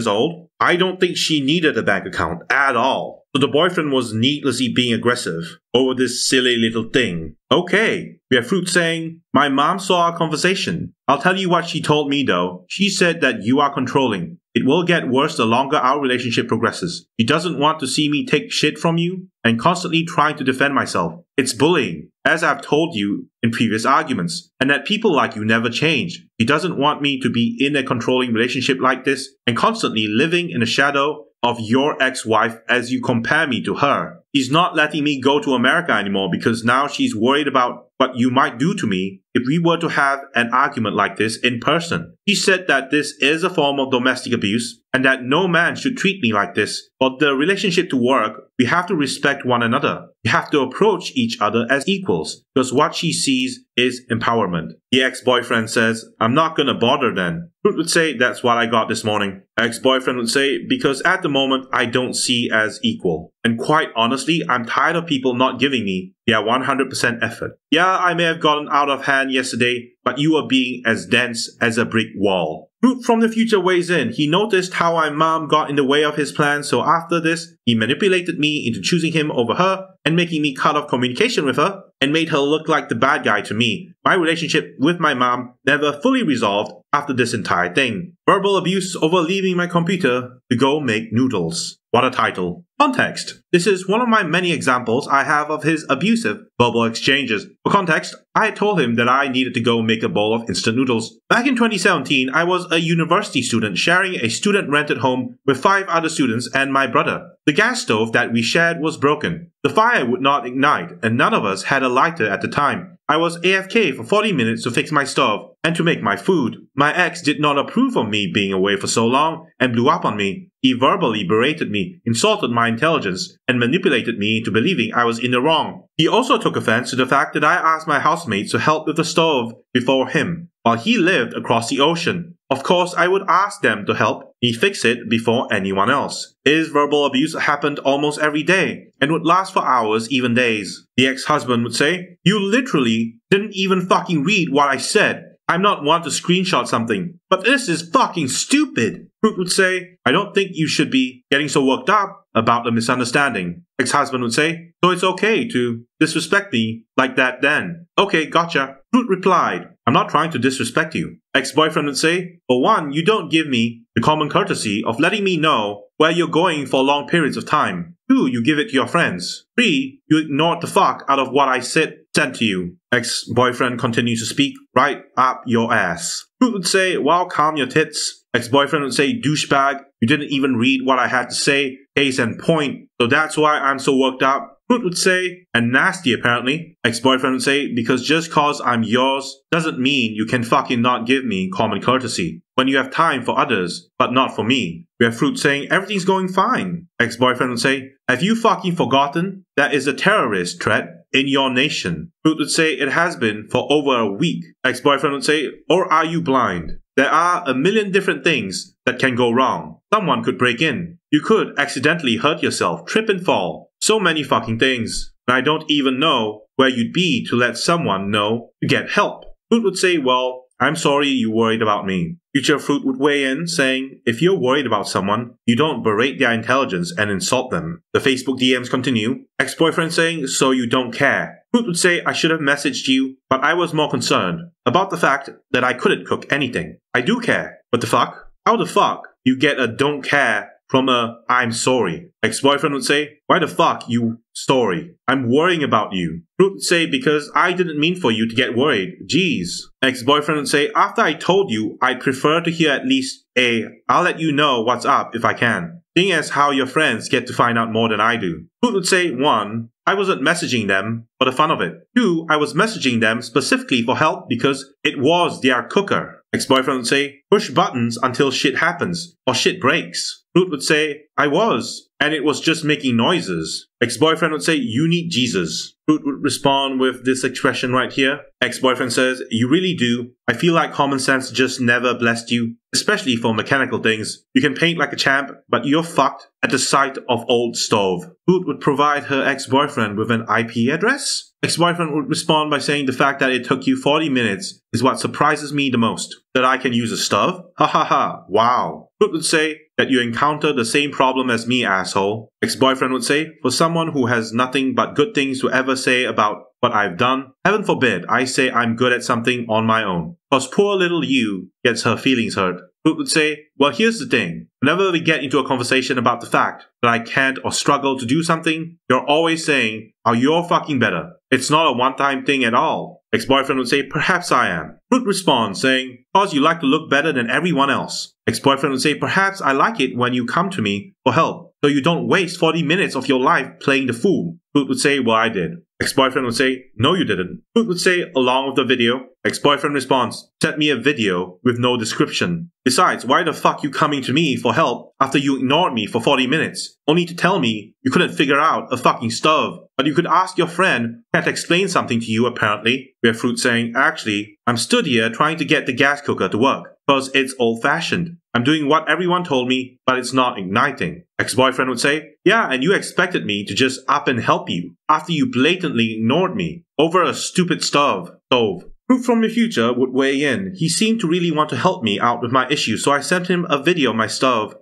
old, I don't think she needed a bank account at all. So the boyfriend was needlessly being aggressive over this silly little thing. Okay, we have Froot saying, my mom saw our conversation. I'll tell you what she told me though. She said that you are controlling. It will get worse the longer our relationship progresses. She doesn't want to see me take shit from you and constantly trying to defend myself. It's bullying, as I've told you in previous arguments, and that people like you never change. She doesn't want me to be in a controlling relationship like this and constantly living in the shadow of your ex-wife as you compare me to her. She's not letting me go to America anymore because now she's worried about what you might do to me if we were to have an argument like this in person. She said that this is a form of domestic abuse and that no man should treat me like this. For the relationship to work, we have to respect one another. We have to approach each other as equals because what she sees is empowerment. The ex-boyfriend says, I'm not gonna bother then. Froot would say, that's what I got this morning. Ex-boyfriend would say, because at the moment I don't see as equal. And quite honestly, I'm tired of people not giving me their 100% effort. Yeah, I may have gotten out of hand yesterday, but you are being as dense as a brick wall. Froot from the future weighs in. He noticed how my mom got in the way of his plan, so after this, he manipulated me into choosing him over her and making me cut off communication with her and made her look like the bad guy to me. My relationship with my mom never fully resolved after this entire thing. Verbal abuse over leaving my computer to go make noodles. What a title. Context. This is one of my many examples I have of his abusive verbal exchanges. For context, I had told him that I needed to go make a bowl of instant noodles. Back in 2017, I was a university student sharing a student-rented home with 5 other students and my brother. The gas stove that we shared was broken. The fire would not ignite, and none of us had a lighter at the time. I was AFK for 40 minutes to fix my stove and to make my food. My ex did not approve of me being away for so long and blew up on me. He verbally berated me, insulted my intelligence, and manipulated me into believing I was in the wrong. He also took offense to the fact that I asked my housemates to help with the stove before him, while he lived across the ocean. Of course, I would ask them to help me fix it before anyone else. His verbal abuse happened almost every day and would last for hours, even days. The ex-husband would say, you literally didn't even fucking read what I said. I'm not one to screenshot something, but this is fucking stupid. Froot would say, I don't think you should be getting so worked up about the misunderstanding. Ex-husband would say, so it's okay to disrespect me like that then. Okay, gotcha. Froot replied, I'm not trying to disrespect you. Ex-boyfriend would say, for one, you don't give me the common courtesy of letting me know where you're going for long periods of time. 2, you give it to your friends. 3, you ignored the fuck out of what I sent to you. Ex-boyfriend continues to speak, right up your ass. Froot would say, well, calm your tits. Ex-boyfriend would say, douchebag, you didn't even read what I had to say, case and point, so that's why I'm so worked up. Froot would say, and nasty apparently. Ex-boyfriend would say, because just cause I'm yours doesn't mean you can fucking not give me common courtesy when you have time for others, but not for me. We have Froot saying, everything's going fine. Ex-boyfriend would say, have you fucking forgotten that is a terrorist threat in your nation? Froot would say, it has been for over a week. Ex-boyfriend would say, or are you blind? There are a million different things that can go wrong. Someone could break in. You could accidentally hurt yourself, trip and fall. So many fucking things. And I don't even know where you'd be to let someone know to get help. Froot would say, well, I'm sorry you worried about me. Future Froot would weigh in, saying, if you're worried about someone, you don't berate their intelligence and insult them. The Facebook DMs continue. Ex-boyfriend saying, so you don't care. Froot would say, I should have messaged you, but I was more concerned about the fact that I couldn't cook anything. I do care. What the fuck? How the fuck you get a don't care from a I'm sorry? Ex-boyfriend would say, why the fuck you sorry? I'm worrying about you. Froot would say, because I didn't mean for you to get worried. Jeez. Ex-boyfriend would say, after I told you, I'd prefer to hear at least a I'll let you know what's up if I can. Seeing as how your friends get to find out more than I do. Froot would say, 1, I wasn't messaging them for the fun of it. 2, I was messaging them specifically for help because it was their cooker. Ex-boyfriend would say, push buttons until shit happens or shit breaks. Froot would say, I was. and it was just making noises. Ex-boyfriend would say, you need Jesus. Froot would respond with this expression right here. Ex-boyfriend says, you really do. I feel like common sense just never blessed you, especially for mechanical things. You can paint like a champ, but you're fucked at the sight of old stove. Froot would provide her ex-boyfriend with an IP address. Ex-boyfriend would respond by saying the fact that it took you 40 minutes is what surprises me the most. That I can use a stove? Ha ha ha, wow. Froot would say that you encounter the same problem as me, asshole. Ex-boyfriend would say, for someone who has nothing but good things to ever say about what I've done, heaven forbid I say I'm good at something on my own. Cause poor little you gets her feelings hurt. Froot would say, well, here's the thing. Whenever we get into a conversation about the fact that I can't or struggle to do something, you're always saying how you're fucking better. It's not a one-time thing at all. Ex-boyfriend would say, perhaps I am. Froot responds saying, cause you like to look better than everyone else. Ex-boyfriend would say, perhaps I like it when you come to me for help, so you don't waste 40 minutes of your life playing the fool. Froot would say, well, I did. Ex-boyfriend would say, no you didn't. Froot would say, along with the video. Ex-boyfriend responds, send me a video with no description. Besides, why the fuck you coming to me for help after you ignored me for 40 minutes? Only to tell me you couldn't figure out a fucking stove. But you could ask your friend, can't explain something to you apparently. We have Froot saying, actually, I'm stood here trying to get the gas cooker to work. Because it's old-fashioned. I'm doing what everyone told me, but it's not igniting. Ex-boyfriend would say, yeah, and you expected me to just up and help you after you blatantly ignored me over a stupid stove. Froot from the future would weigh in. He seemed to really want to help me out with my issue, so I sent him a video of my stove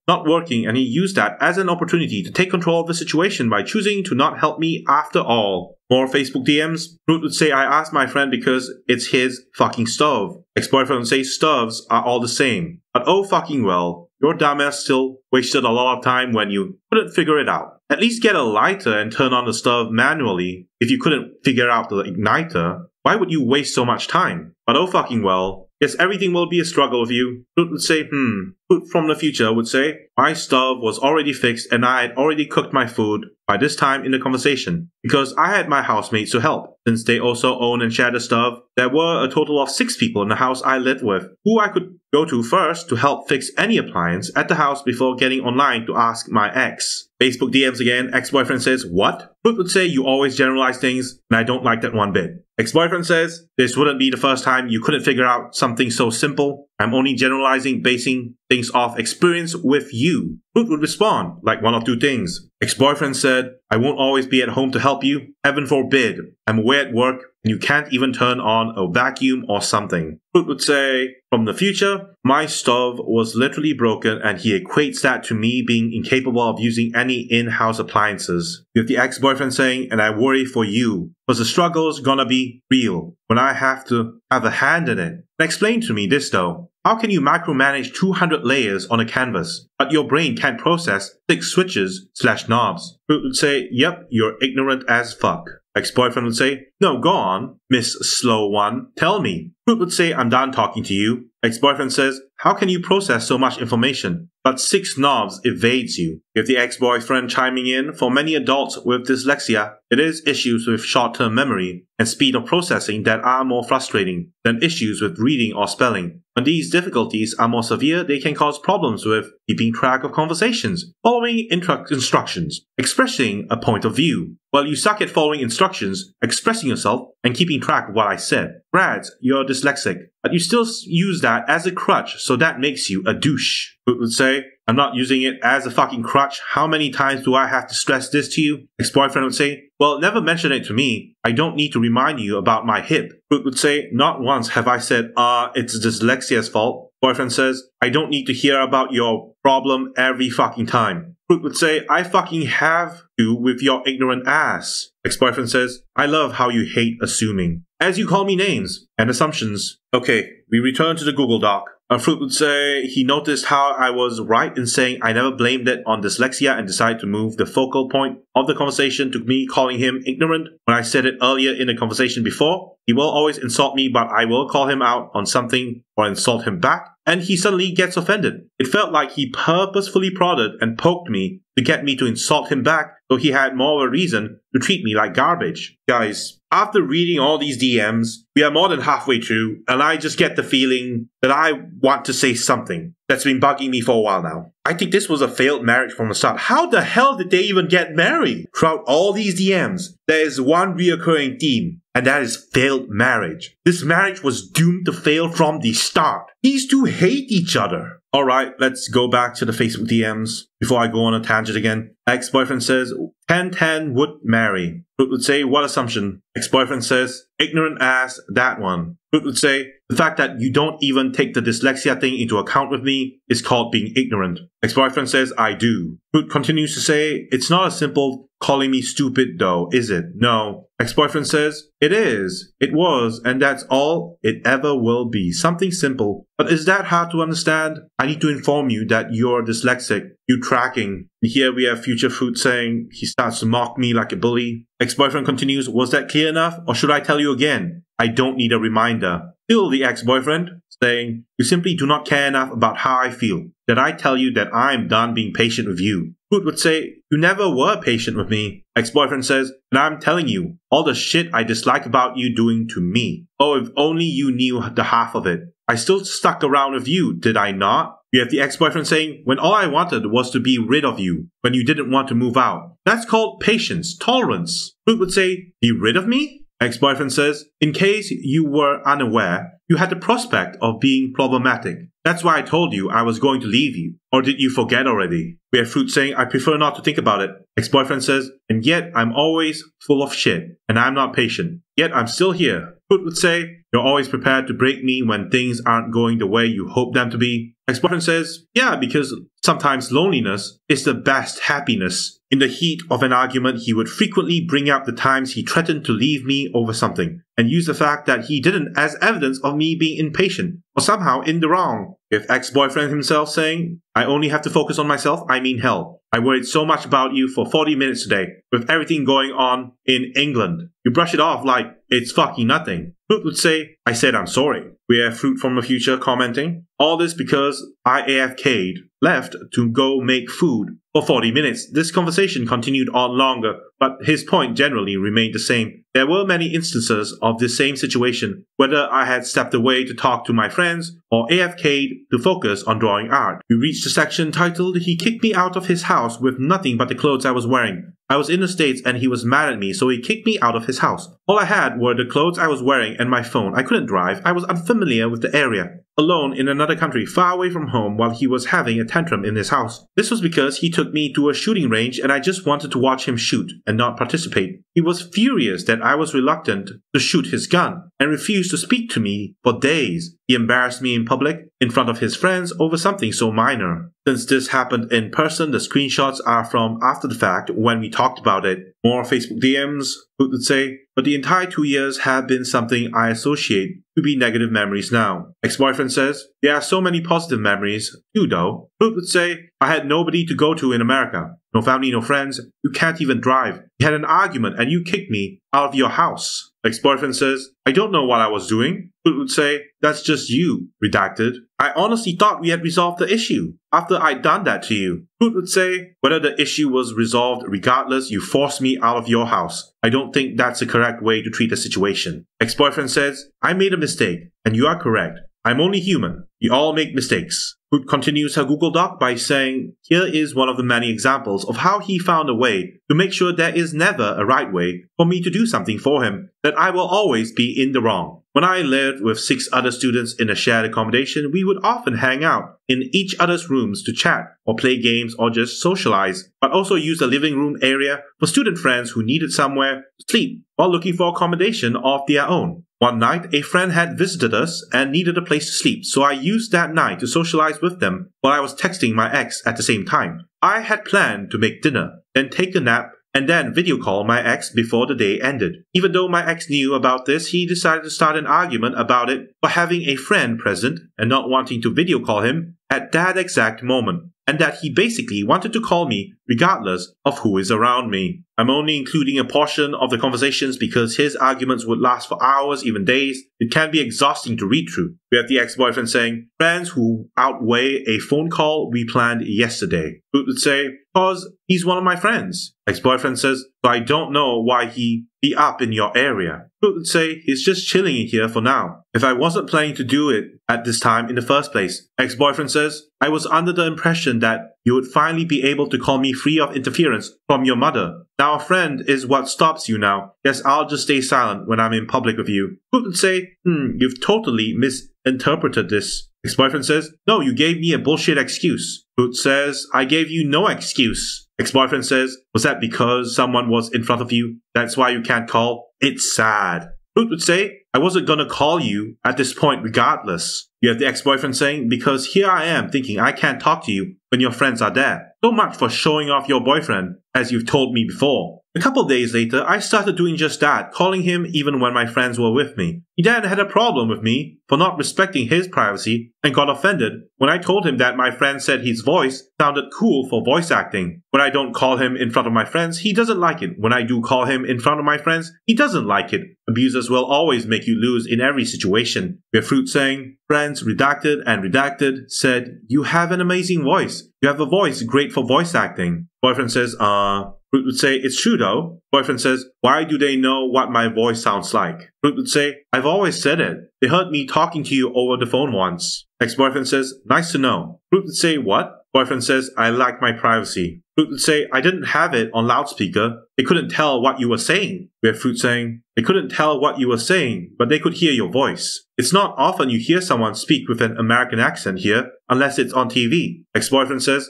not working, and he used that as an opportunity to take control of the situation by choosing to not help me after all. More Facebook DMs. Froot would say, I asked my friend because it's his fucking stove. Ex-boyfriend would say, stoves are all the same. But oh fucking well, your dumbass still wasted a lot of time when you couldn't figure it out. At least get a lighter and turn on the stove manually. If you couldn't figure out the igniter, why would you waste so much time? But oh fucking well, yes, everything will be a struggle with you. Froot would say, Froot from the future would say, my stove was already fixed and I had already cooked my food by this time in the conversation. Because I had my housemates to help. Since they also own and share the stove, there were a total of 6 people in the house I lived with, who I could go to first to help fix any appliance at the house before getting online to ask my ex. Facebook DMs again. Ex-boyfriend says, what? Froot would say, you always generalize things, and I don't like that one bit. Ex-boyfriend says, this wouldn't be the first time you couldn't figure out something so simple. I'm only generalizing, basing things off experience with you. Froot would respond, like one of two things. Ex-boyfriend said, I won't always be at home to help you. Heaven forbid. I'm away at work, and you can't even turn on a vacuum or something. Froot would say, from the future, my stove was literally broken, and he equates that to me being incapable of using any in-house appliances. With the ex-boyfriend saying, and I worry for you, because the struggle's gonna be real when I have to have a hand in it. And explain to me this though. How can you micromanage 200 layers on a canvas, but your brain can't process 6 switches/knobs? Froot would say, yep, you're ignorant as fuck. Ex-boyfriend would say, no, go on, Miss Slow One, tell me. Froot would say, I'm done talking to you. Ex-boyfriend says, how can you process so much information, but 6 knobs evades you? With the ex-boyfriend chiming in, for many adults with dyslexia, it is issues with short-term memory and speed of processing that are more frustrating than issues with reading or spelling. When these difficulties are more severe, they can cause problems with keeping track of conversations, following instructions, expressing a point of view. Well, you suck at following instructions, expressing yourself, and keeping track of what I said. Brad, you're dyslexic, but you still use that as a crutch, so that makes you a douche. Froot would say, I'm not using it as a fucking crutch. How many times do I have to stress this to you? Ex-boyfriend would say, well, never mention it to me. I don't need to remind you about my hip. Froot would say, not once have I said, it's dyslexia's fault. Boyfriend says, I don't need to hear about your problem every fucking time. Froot would say, I fucking have to with your ignorant ass. Ex-boyfriend says, I love how you hate assuming. As you call me names and assumptions. Okay, we return to the Google Doc. Froot would say he noticed how I was right in saying I never blamed it on dyslexia and decided to move the focal point of the conversation to me calling him ignorant when I said it earlier in the conversation before. He will always insult me, but I will call him out on something or insult him back, and he suddenly gets offended. It felt like he purposefully prodded and poked me to get me to insult him back, so he had more of a reason to treat me like garbage. Guys, after reading all these DMs, we are more than halfway through, and I just get the feeling that I want to say something that's been bugging me for a while now. I think this was a failed marriage from the start. How the hell did they even get married? Throughout all these DMs, there is one reoccurring theme, and that is failed marriage. This marriage was doomed to fail from the start. These two hate each other. Alright, let's go back to the Facebook DMs before I go on a tangent again. Ex-boyfriend says, 10-10 would marry. Froot would say, what assumption? Ex-boyfriend says, ignorant as that one. Froot would say, the fact that you don't even take the dyslexia thing into account with me is called being ignorant. Ex-boyfriend says, I do. Froot continues to say, it's not as simple calling me stupid though, is it? No. Ex-boyfriend says, it is, it was, and that's all it ever will be. Something simple. But is that hard to understand? I need to inform you that you're dyslexic. You tracking. And here we have future Froot saying he starts to mock me like a bully. Ex-boyfriend continues, was that clear enough? Or should I tell you again? I don't need a reminder. Still the ex-boyfriend saying, you simply do not care enough about how I feel. Did I tell you that I'm done being patient with you? Froot would say, you never were patient with me. Ex-boyfriend says, and I'm telling you, all the shit I dislike about you doing to me. Oh, if only you knew the half of it. I still stuck around with you, did I not? You have the ex-boyfriend saying, when all I wanted was to be rid of you, when you didn't want to move out. That's called patience, tolerance. Froot would say, be rid of me? Ex-boyfriend says, in case you were unaware, you had the prospect of being problematic. That's why I told you I was going to leave you. Or did you forget already? We have Froot saying, I prefer not to think about it. Ex-boyfriend says, and yet I'm always full of shit, and I'm not patient. Yet I'm still here. Froot would say, you're always prepared to break me when things aren't going the way you hope them to be. Ex-boyfriend says, yeah, because sometimes loneliness is the best happiness. In the heat of an argument, he would frequently bring up the times he threatened to leave me over something, and use the fact that he didn't as evidence of me being impatient, or somehow in the wrong. With ex-boyfriend himself saying, I only have to focus on myself, I mean hell. I worried so much about you for 40 minutes today, with everything going on in England. You brush it off like it's fucking nothing. Froot would say, I said I'm sorry. We have Froot from the future commenting, all this because I AFK'd, left to go make food. For 40 minutes, this conversation continued on longer, but his point generally remained the same. There were many instances of this same situation, whether I had stepped away to talk to my friends or AFK'd to focus on drawing art. We reached the section titled, He kicked me out of his house with nothing but the clothes I was wearing. I was in the States and he was mad at me, so he kicked me out of his house. All I had were the clothes I was wearing and my phone. I couldn't drive. I was unfamiliar with the area. Alone in another country, far away from home, while he was having a tantrum in his house. This was because he took me to a shooting range and I just wanted to watch him shoot and not participate. He was furious that I was reluctant to shoot his gun and refused to speak to me for days. He embarrassed me in public, in front of his friends, over something so minor. Since this happened in person, the screenshots are from after the fact when we talked about it. More Facebook DMs, Froot would say, but the entire 2 years have been something I associate to be negative memories now. Ex-boyfriend says, there are so many positive memories too though. Froot would say, I had nobody to go to in America. No family, no friends. You can't even drive. We had an argument and you kicked me out of your house. Ex-boyfriend says, I don't know what I was doing. Froot would say, that's just you. Redacted. I honestly thought we had resolved the issue after I'd done that to you. Froot would say, whether the issue was resolved regardless, you forced me out of your house. I don't think that's the correct way to treat a situation. Ex-boyfriend says, I made a mistake, and you are correct. I'm only human. We all make mistakes. Froot continues her Google Doc by saying, here is one of the many examples of how he found a way to make sure there is never a right way for me to do something for him, that I will always be in the wrong. When I lived with 6 other students in a shared accommodation, we would often hang out in each other's rooms to chat or play games or just socialize, but also use the living room area for student friends who needed somewhere to sleep while looking for accommodation of their own. One night, a friend had visited us and needed a place to sleep, so I used that night to socialize with them while I was texting my ex at the same time. I had planned to make dinner, then take a nap, and then video call my ex before the day ended. Even though my ex knew about this, he decided to start an argument about it for having a friend present and not wanting to video call him at that exact moment, and that he basically wanted to call me regardless of who is around me. I'm only including a portion of the conversations because his arguments would last for hours, even days. It can be exhausting to read through. We have the ex-boyfriend saying, friends who outweigh a phone call we planned yesterday. Froot would say, cause he's one of my friends. Ex-boyfriend says, so I don't know why he be up in your area. Froot would say, he's just chilling in here for now. If I wasn't planning to do it at this time in the first place. Ex-boyfriend says, I was under the impression that you would finally be able to call me free of interference from your mother. Now a friend is what stops you now. Guess I'll just stay silent when I'm in public with you. Froot would say, you've totally misinterpreted this. Ex-boyfriend says, no, you gave me a bullshit excuse. Froot says, I gave you no excuse. Ex-boyfriend says, was that because someone was in front of you? That's why you can't call? It's sad. Froot would say, I wasn't gonna call you at this point regardless. You have the ex-boyfriend saying, because here I am thinking I can't talk to you when your friends are there. So much for showing off your boyfriend, as you've told me before. A couple days later, I started doing just that, calling him even when my friends were with me. He then had a problem with me for not respecting his privacy and got offended when I told him that my friend said his voice sounded cool for voice acting. When I don't call him in front of my friends, he doesn't like it. When I do call him in front of my friends, he doesn't like it. Abusers will always make you lose in every situation. We have Froot saying, friends redacted and redacted said, you have an amazing voice. You have a voice great for voice acting. Boyfriend says, Froot would say, it's true though. Boyfriend says, why do they know what my voice sounds like? Froot would say, I've always said it. They heard me talking to you over the phone once. Ex-boyfriend says, nice to know. Froot would say, what? Boyfriend says, I like my privacy. Froot would say, I didn't have it on loudspeaker. They couldn't tell what you were saying. We have Froot saying, they couldn't tell what you were saying, but they could hear your voice. It's not often you hear someone speak with an American accent here, unless it's on TV. Ex-boyfriend says,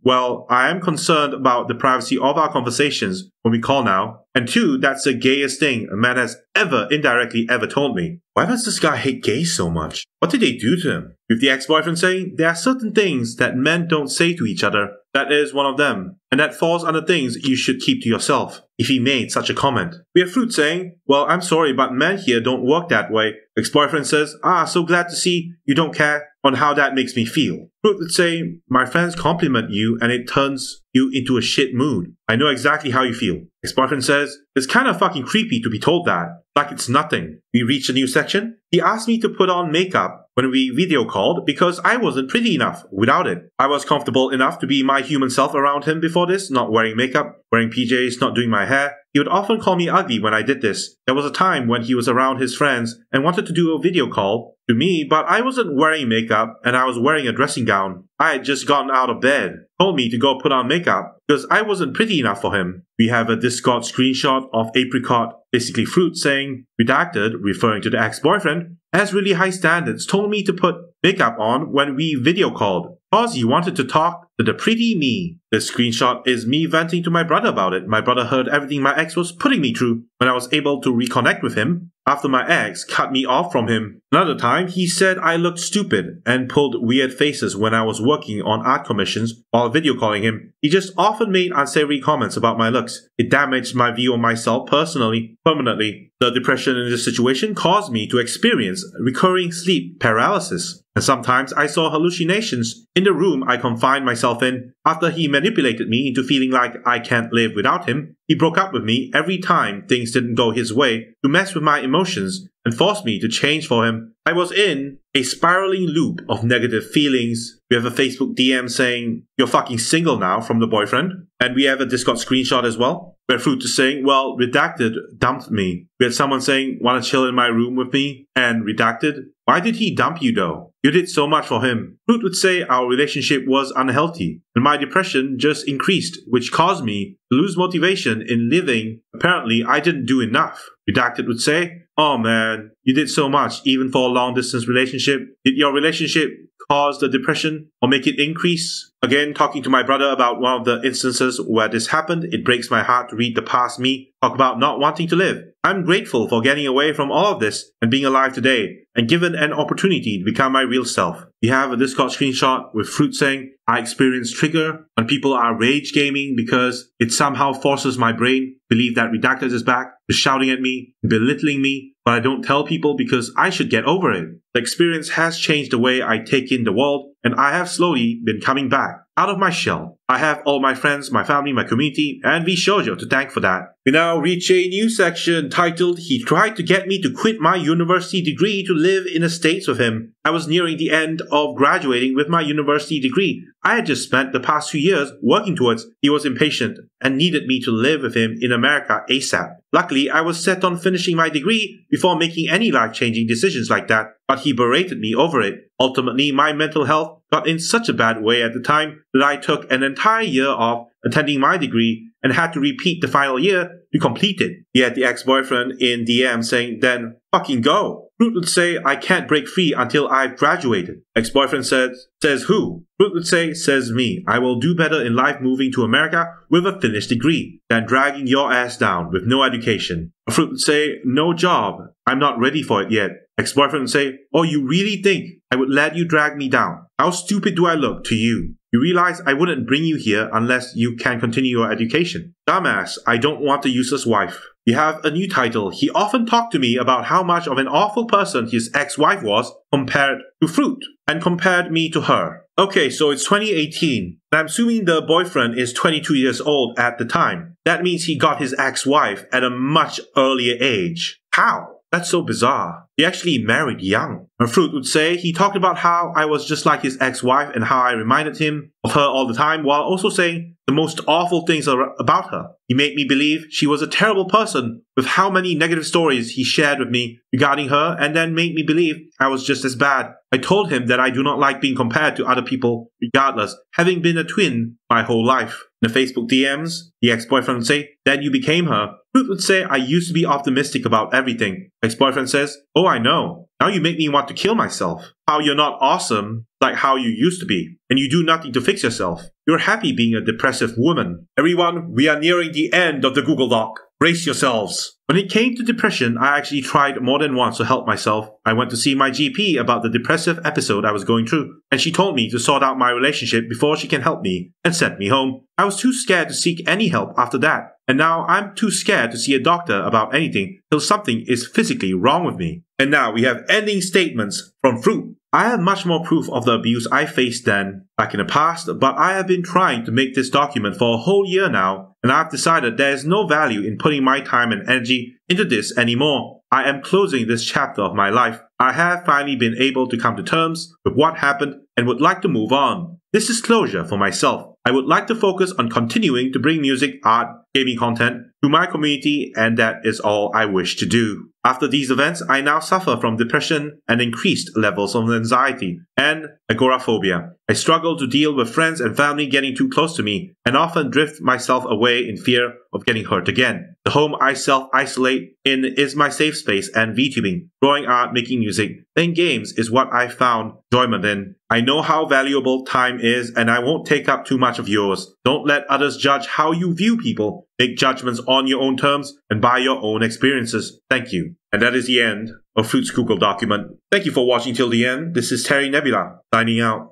well, I am concerned about the privacy of our conversations when we call now. And 2, that's the gayest thing a man has indirectly ever told me. Why does this guy hate gays so much? What did they do to him? With the ex-boyfriend saying, there are certain things that men don't say to each other. That is one of them. And that falls under things you should keep to yourself, if he made such a comment. We have Froot saying, well, I'm sorry, but men here don't work that way. Ex-boyfriend says, so glad to see you don't care on how that makes me feel. Froot would say, my friends compliment you and it turns you into a shit mood. I know exactly how you feel. Ex-boyfriend says, it's kind of fucking creepy to be told that. Like it's nothing. We reach a new section. He asked me to put on makeup when we video called because I wasn't pretty enough without it. I was comfortable enough to be my human self around him before this, not wearing makeup, wearing PJs, not doing my hair. He would often call me ugly when I did this. There was a time when he was around his friends and wanted to do a video call to me, but I wasn't wearing makeup and I was wearing a dressing gown. I had just gotten out of bed. Told me to go put on makeup because I wasn't pretty enough for him. We have a Discord screenshot of Apricot, basically Froot, saying, redacted, referring to the ex-boyfriend, has really high standards, told me to put makeup on when we video called. Cause he wanted to talk to the pretty me. This screenshot is me venting to my brother about it. My brother heard everything my ex was putting me through when I was able to reconnect with him after my ex cut me off from him. Another time, he said I looked stupid and pulled weird faces when I was working on art commissions while video calling him. He just often made unsavory comments about my looks. It damaged my view of myself personally, permanently. The depression in this situation caused me to experience recurring sleep paralysis. And sometimes I saw hallucinations in the room I confined myself in. After he manipulated me into feeling like I can't live without him, he broke up with me every time things didn't go his way to mess with my emotions and forced me to change for him. I was in a spiraling loop of negative feelings. We have a Facebook DM saying, you're fucking single now from the boyfriend. And we have a Discord screenshot as well, where Froot is saying, well, redacted dumped me. We had someone saying, wanna chill in my room with me? And redacted, why did he dump you though? You did so much for him. Froot would say our relationship was unhealthy, and my depression just increased, which caused me to lose motivation in living. Apparently, I didn't do enough. Redacted would say, oh man, you did so much even for a long-distance relationship. Did your relationship cause the depression or make it increase? Again, talking to my brother about one of the instances where this happened, it breaks my heart to read the past me talk about not wanting to live. I'm grateful for getting away from all of this and being alive today and given an opportunity to become my real self. We have a Discord screenshot with Froot saying, I experience trigger when people are rage gaming because it somehow forces my brain to believe that Redacted is back, is shouting at me, belittling me, but I don't tell people because I should get over it. The experience has changed the way I take in the world and I have slowly been coming back out of my shell. I have all my friends, my family, my community, and Vshojo to thank for that. We now reach a new section titled, He Tried to Get Me to Quit My University Degree to Live in the States with Him. I was nearing the end of graduating with my university degree. I had just spent the past few years working towards. He was impatient and needed me to live with him in America ASAP. Luckily, I was set on finishing my degree before making any life-changing decisions like that, but he berated me over it. Ultimately, my mental health got in such a bad way at the time that I took an entire year off attending my degree and had to repeat the final year to complete it. He had the ex-boyfriend in DM saying, then fucking go. Froot would say, I can't break free until I've graduated. Ex-boyfriend says who? Froot would say, says me. I will do better in life moving to America with a finished degree than dragging your ass down with no education. Froot would say, no job. I'm not ready for it yet. Ex-boyfriend would say, oh, you really think I would let you drag me down? How stupid do I look to you? You realize I wouldn't bring you here unless you can continue your education. Dumbass, I don't want a useless wife. You have a new title. He often talked to me about how much of an awful person his ex-wife was compared to Froot, and compared me to her. Okay, so it's 2018. I'm assuming the boyfriend is 22 years old at the time. That means he got his ex-wife at a much earlier age. How? That's so bizarre. He actually married young. And Froot would say he talked about how I was just like his ex-wife and how I reminded him of her all the time, while also saying the most awful things about her. He made me believe she was a terrible person with how many negative stories he shared with me regarding her, and then made me believe I was just as bad. I told him that I do not like being compared to other people regardless, having been a twin my whole life. In the Facebook DMs, the ex-boyfriend would say, then you became her. Froot would say, I used to be optimistic about everything. Ex-boyfriend says, oh, I know. Now you make me want to kill myself. How you're not awesome like how you used to be, and you do nothing to fix yourself. You're happy being a depressive woman. Everyone, we are nearing the end of the Google Doc. Brace yourselves. When it came to depression, I actually tried more than once to help myself. I went to see my GP about the depressive episode I was going through, and she told me to sort out my relationship before she can help me, and sent me home. I was too scared to seek any help after that, and now I'm too scared to see a doctor about anything till something is physically wrong with me. And now we have ending statements from Froot. I have much more proof of the abuse I faced than back in the past, but I have been trying to make this document for a whole year now, and I've decided there is no value in putting my time and energy into this anymore. I am closing this chapter of my life. I have finally been able to come to terms with what happened and would like to move on. This is closure for myself. I would like to focus on continuing to bring music, art, gaming content to my community, and that is all I wish to do. After these events, I now suffer from depression and increased levels of anxiety and agoraphobia. I struggle to deal with friends and family getting too close to me, and often drift myself away in fear of getting hurt again. The home I self-isolate in is my safe space, and VTubing, drawing art, making music, playing games is what I found enjoyment in. I know how valuable time is, and I won't take up too much of yours. Don't let others judge how you view people. Make judgments on your own terms and by your own experiences. Thank you. And that is the end of Froot's Google document. Thank you for watching till the end. This is Terry Nebula, signing out.